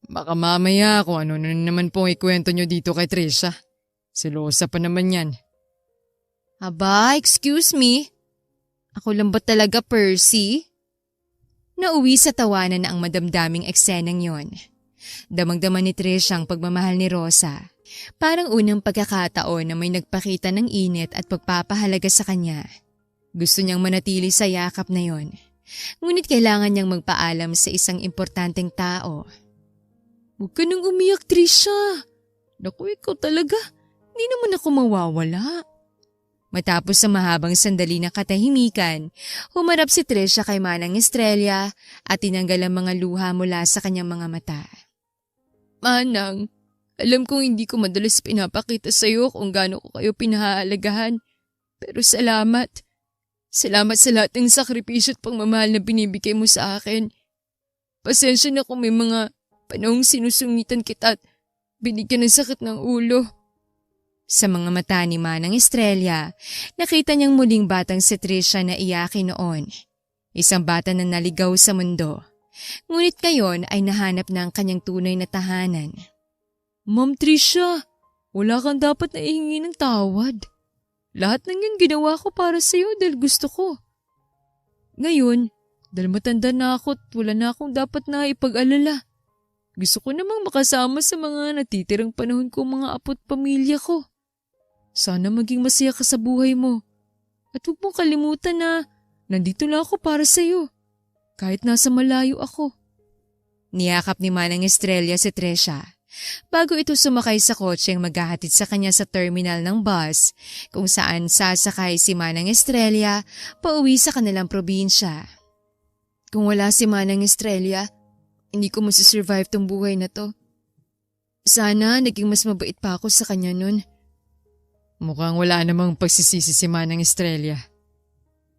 baka mamaya kung ano na naman pong ikwento nyo dito kay Trisha. Silosa pa naman yan. Aba, excuse me. Ako lang ba talaga, Percy? Nauwi sa tawanan na ang madamdaming eksenang yon. Damang-dama ni Trisha ang pagmamahal ni Rosa. Parang unang pagkakataon na may nagpakita ng init at pagpapahalaga sa kanya. Gusto niyang manatili sa yakap na yon. Ngunit kailangan niyang magpaalam sa isang importanteng tao. Huwag ka nang umiyak, Trisha. Naku, ikaw talaga. Hindi naman ako mawawala. Matapos sa mahabang sandali na katahimikan, humarap si Trisha kay Manang Estrella at tinanggal ang mga luha mula sa kanyang mga mata. Manang, alam kong hindi ko madalas pinapakita sa iyo kung gaano ko kayo pinahahalagahan. Pero salamat. Salamat sa lahat ng sakripisyo at pagmamahal na binibigay mo sa akin. Pasensya na kung may mga panahong sinusungitan kita at binigyan ng sakit ng ulo. Sa mga mata ni Manang Estrella, nakita niyang muling batang si Trisha na iyakin noon. Isang bata na naligaw sa mundo. Ngunit ngayon ay nahanap na ang kanyang tunay na tahanan. Ma'am Trisha, wala kang dapat na ihingi ng tawad. Lahat ng yan ginawa ko para sa iyo dahil gusto ko. Ngayon, dahil matanda na ako at wala na akong dapat na ipag-alala. Gusto ko namang makasama sa mga natitirang panahon ko mga apo't pamilya ko. Sana maging masaya ka sa buhay mo. At huwag mong kalimutan na nandito lang ako para sa iyo. Kahit nasa malayo ako. Niyakap ni Manang Estrella si Trisha. Bago ito sumakay sa kotseng maghahatid sa kanya sa terminal ng bus kung saan sasakay si Manang Estrella pauwi sa kanilang probinsya. Kung wala si Manang Estrella, hindi ko masisurvive tong buhay na to. Sana naging mas mabait pa ako sa kanya nun. Mukhang wala namang pagsisisi si Manang Estrella.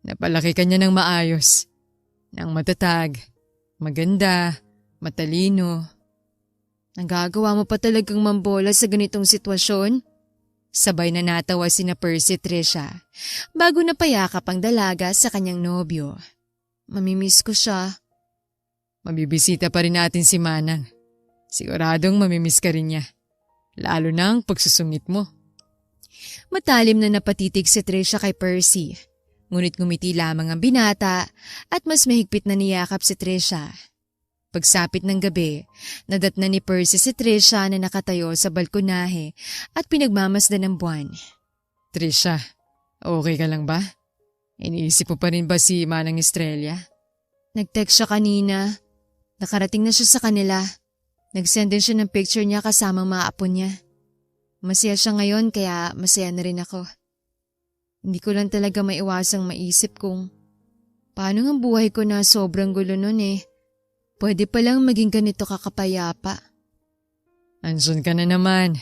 Napalaki ka niya ng maayos. Nang matatag, maganda, matalino. Nagagawa mo pa talagang mambola sa ganitong sitwasyon? Sabay na natawa sina Percy at Trisha bago napayakap ang dalaga sa kanyang nobyo. Mamimiss ko siya. Mabibisita pa rin natin si Manang. Siguradong mamimiss ka rin niya. Lalo na ang pagsusungit mo. Matalim na napatitig si Trisha kay Percy. Ngunit ngumiti lamang ang binata at mas mahigpit na niyakap si Trisha. Pagsapit ng gabi, nadatna ni Percy si Trisha na nakatayo sa balkonahe at pinagmamasdan ng buwan. Trisha, okay ka lang ba? Iniisip mo pa rin ba si Manang Estrella? Nag-text siya kanina. Nakarating na siya sa kanila. Nag-send din siya ng picture niya kasamang mga apo niya. Masaya siya ngayon kaya masaya na rin ako. Hindi ko lang talaga maiwasang maisip kung paano ang buhay ko na sobrang gulo nun eh. Pwede palang maging ganito kakapayapa. Anson ka na naman.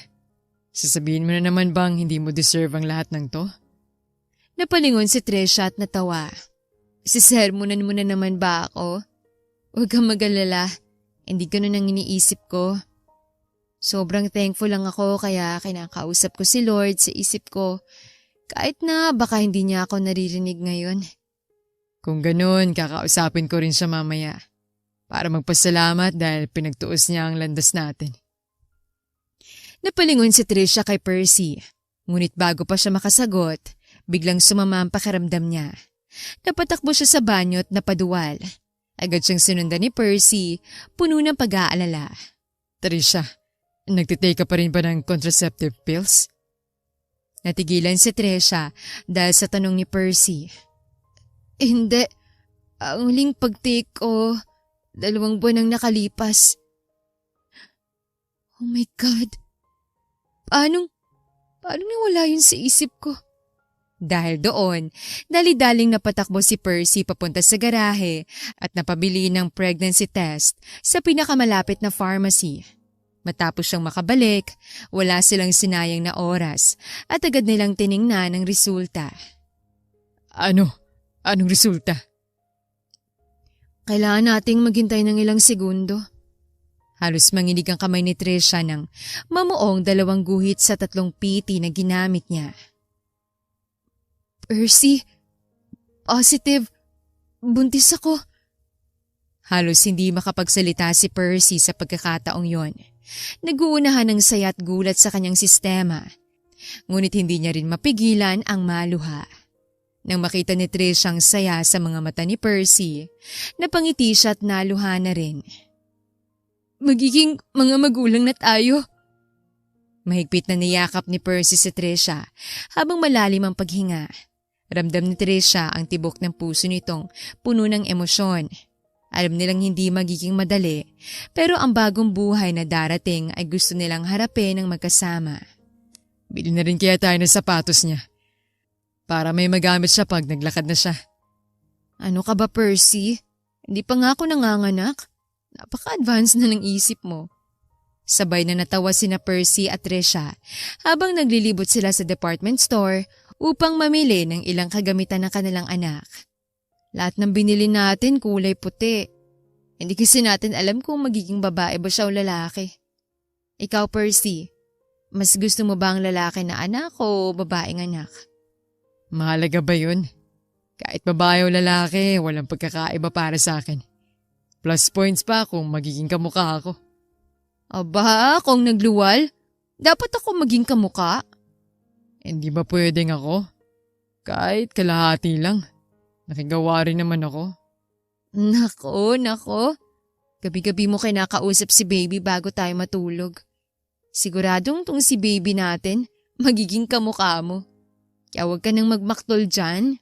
Sasabihin mo na naman bang hindi mo deserve ang lahat ng to? Napalingon si Trisha at natawa. Sisermonan mo na naman ba ako? Huwag kang mag-alala. Hindi ganun ang iniisip ko. Sobrang thankful lang ako kaya kinakausap ko si Lord sa isip ko. Kahit na baka hindi niya ako naririnig ngayon. Kung ganun, kakausapin ko rin siya mamaya. Para magpasalamat dahil pinagtuos niya ang landas natin. Napalingon si Trisha kay Percy. Ngunit bago pa siya makasagot, biglang sumama ang pakiramdam niya. Napatakbo siya sa banyo at napaduwal. Agad siyang sinundan ni Percy, puno ng pag-aalala. Trisha, nagtitake ka pa rin ba ng contraceptive pills? Natigilan si Trisha dahil sa tanong ni Percy. Hindi. Ang huling pag-take ko, 2 buwan ang nakalipas. Oh my God. Paano nawala yun sa isip ko? Dahil doon, dali-daling napatakbo si Percy papunta sa garahe at napabili ng pregnancy test sa pinakamalapit na pharmacy. Matapos siyang makabalik, wala silang sinayang na oras at agad nilang tiningnan ang resulta. Anong resulta? Kailangan nating maghintay ng ilang segundo. Halos manginig ang kamay ni Trisha nang mamuong 2 guhit sa 3 piti na ginamit niya. Percy, positive, buntis ako. Halos hindi makapagsalita si Percy sa pagkakataong yon. Nag-uunahan ng saya at gulat sa kanyang sistema. Ngunit hindi niya rin mapigilan ang maluha. Nang makita ni Trish ang saya sa mga mata ni Percy, napangiti siya at naluha na rin. Magiging mga magulang na tayo. Mahigpit na niyakap ni Percy si Trisha habang malalim ang paghinga. Ramdam ni Trisha ang tibok ng puso nitong puno ng emosyon. Alam nilang hindi magiging madali, pero ang bagong buhay na darating ay gusto nilang harapin ng magkasama. Bili na rin kaya tayo ng sapatos niya. Para may magamit siya pag naglakad na siya. Ano ka ba, Percy? Hindi pa nga ako nanganganak. Napaka-advance na ng isip mo. Sabay na natawa sina Percy at Trisha habang naglilibot sila sa department store upang mamili ng ilang kagamitan ng kanilang anak. Lahat ng binili natin kulay puti. Hindi kasi natin alam kung magiging babae ba siya o lalaki. Ikaw, Percy, mas gusto mo ba ang lalaki na anak o babaeng anak? Mahalaga ba yun? Kahit babae o lalaki, walang pagkakaiba para sa akin. Plus points pa kung magiging kamukha ako. Aba, kung nagluwal, dapat ako maging kamukha. Hindi ba pwedeng ako? Kahit kalahati lang. Nakigawa rin naman ako. Nako. Gabi-gabi mo kinakausap si baby bago tayo matulog. Siguradong tong si baby natin, magiging kamukha mo. Kaya huwag ka nang magmaktol dyan.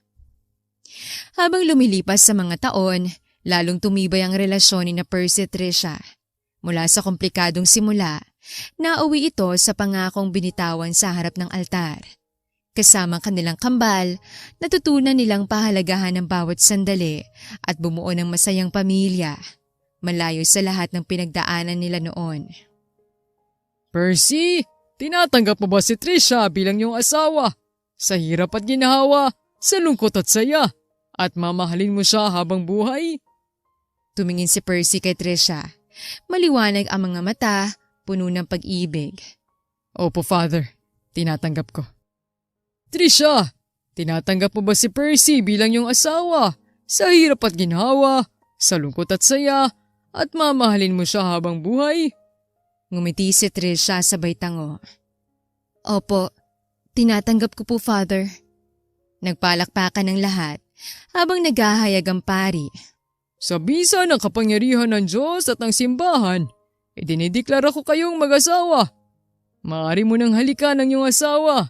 Habang lumilipas sa mga taon, lalong tumibay ang relasyon ni na Percy at Trisha. Mula sa komplikadong simula, nauwi ito sa pangakong binitawan sa harap ng altar. Kasama kanilang kambal, natutunan nilang pahalagahan ng bawat sandali at bumuo ng masayang pamilya, malayo sa lahat ng pinagdaanan nila noon. Percy, tinatanggap mo ba si Trisha bilang iyong asawa? Sa hirap at ginhawa, sa lungkot at saya, at mamahalin mo siya habang buhay? Tumingin si Percy kay Trisha. Maliwanag ang mga mata, puno ng pag-ibig. Opo, Father. Tinatanggap ko. Trisha, tinatanggap mo ba si Percy bilang iyong asawa? Sa hirap at ginhawa, sa lungkot at saya, at mamahalin mo siya habang buhay? Ngumiti si Trisha sabay tango. Opo, tinatanggap ko po, Father. Nagpalakpakan ng lahat habang naghahayag ang pari. Sa bisa ng kapangyarihan ng Diyos at ng simbahan, dinideklara ko kayong mag-asawa. Maaari mo nang halikan ang iyong asawa.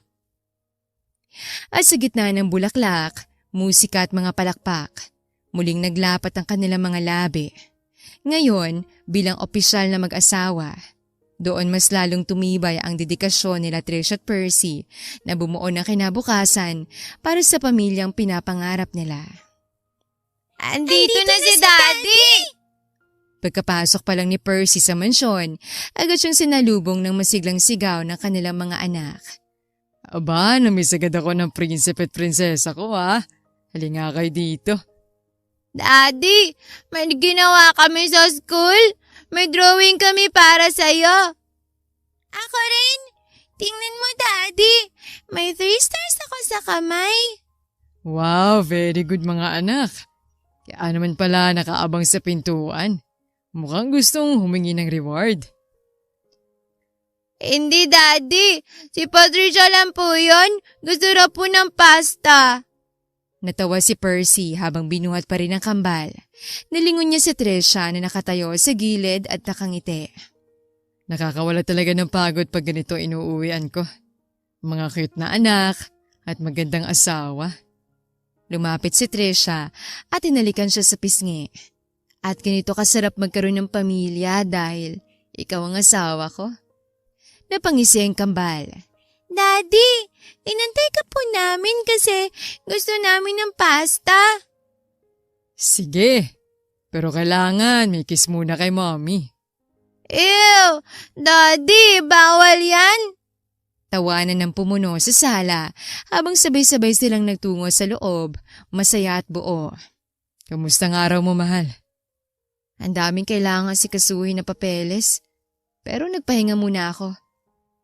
At sa gitna ng bulaklak, musika at mga palakpak, muling naglapat ang kanilang mga labi. Ngayon, bilang opisyal na mag-asawa, doon mas lalong tumibay ang dedikasyon nila Trish at Percy na bumuo ng kinabukasan para sa pamilyang pinapangarap nila. Andito na si Daddy! Pagkapasok pa lang ni Percy sa mansyon, agad siyang sinalubong ng masiglang sigaw ng kanilang mga anak. Aba, namisagad ako ng prinsipe at prinsesa ko ha. Halika kayo dito. Daddy, may ginawa kami sa school. May drawing kami para sa'yo. Ako rin. Tingnan mo, Daddy. May 3 stars ako sa kamay. Wow, very good mga anak. Kaya naman pala nakaabang sa pintuan. Mukhang gustong humingi ng reward. Hindi, Daddy. Si Patricia lang po yun. Gusto raw po ng pasta. Natawa si Percy habang binuhat pa rin ang kambal. Nalingon niya si Trisha na nakatayo sa gilid at nakangiti. Nakakawala talaga ng pagod pag ganito inuuwian ko. Mga cute na anak at magandang asawa. Lumapit si Trisha at inalikan siya sa pisngi. At ganito kasarap magkaroon ng pamilya dahil ikaw ang asawa ko. Napangisi ang kambal. Daddy, inantay ka po namin kasi gusto namin ng pasta. Sige, pero kailangan may kiss muna kay mommy. Ew! Daddy, bawal yan. Tawanan ng pumuno sa sala habang sabay-sabay silang nagtungo sa loob, masaya at buo. Kamusta ang araw mo, mahal? Ang daming kailangan sikasuhin na papeles. Pero nagpahinga muna ako.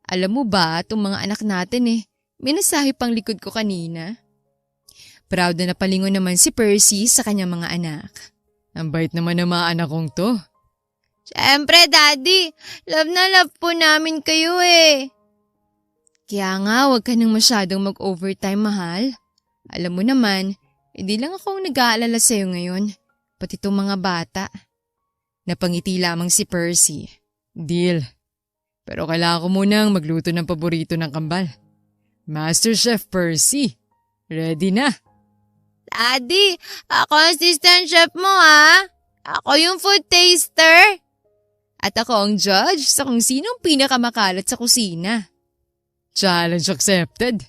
Alam mo ba, itong mga anak natin minasahe pang likod ko kanina. Proud na napalingon naman si Percy sa kanyang mga anak. Ang bait naman ng mga anak kong to. Siyempre, Daddy. Love na love po namin kayo Kaya nga, huwag ka nang masyadong mag-overtime, mahal. Alam mo naman, hindi lang ako ang nag-aalala sa'yo ngayon, pati itong mga bata. Napangiti lamang si Percy. Deal. Pero kailangan ko munang magluto ng paborito ng kambal. Master Chef Percy, ready na. Daddy, ako ang assistant chef mo Ako yung food taster. At ako ang judge sa kung sinong pinakamakalat sa kusina. Challenge accepted.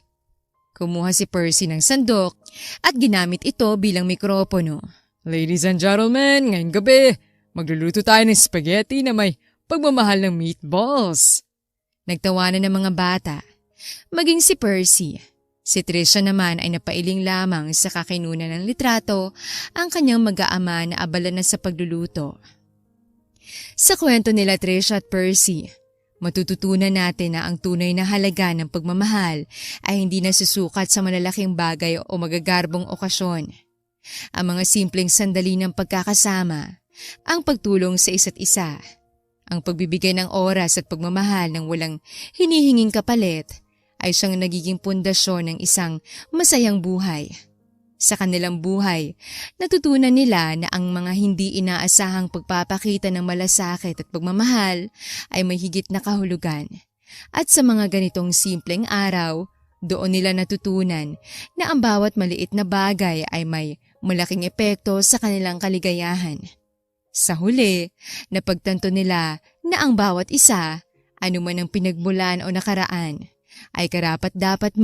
Kumuha si Percy ng sandok at ginamit ito bilang mikropono. Ladies and gentlemen, ngayong gabi, magluluto tayo ng spaghetti na may pagmamahal ng meatballs. Nagtawanan ng mga bata. Maging si Percy. Si Trisha naman ay napailing lamang sa kakinunan ng litrato ang kanyang mag-aama na abala na sa pagluluto. Sa kwento nila Trisha at Percy, matututunan natin na ang tunay na halaga ng pagmamahal ay hindi nasusukat sa malalaking bagay o magagarbong okasyon. Ang mga simpleng sandali ng pagkakasama, ang pagtulong sa isa't isa, ang pagbibigay ng oras at pagmamahal ng walang hinihinging kapalit ay siyang nagiging pundasyon ng isang masayang buhay. Sa kanilang buhay, natutunan nila na ang mga hindi inaasahang pagpapakita ng malasakit at pagmamahal ay may higit na kahulugan. At sa mga ganitong simpleng araw, doon nila natutunan na ang bawat maliit na bagay ay may malaking epekto sa kanilang kaligayahan. Sa huli, napagtanto nila na ang bawat isa, anuman ang pinagmulan o nakaraan, ay karapat-dapat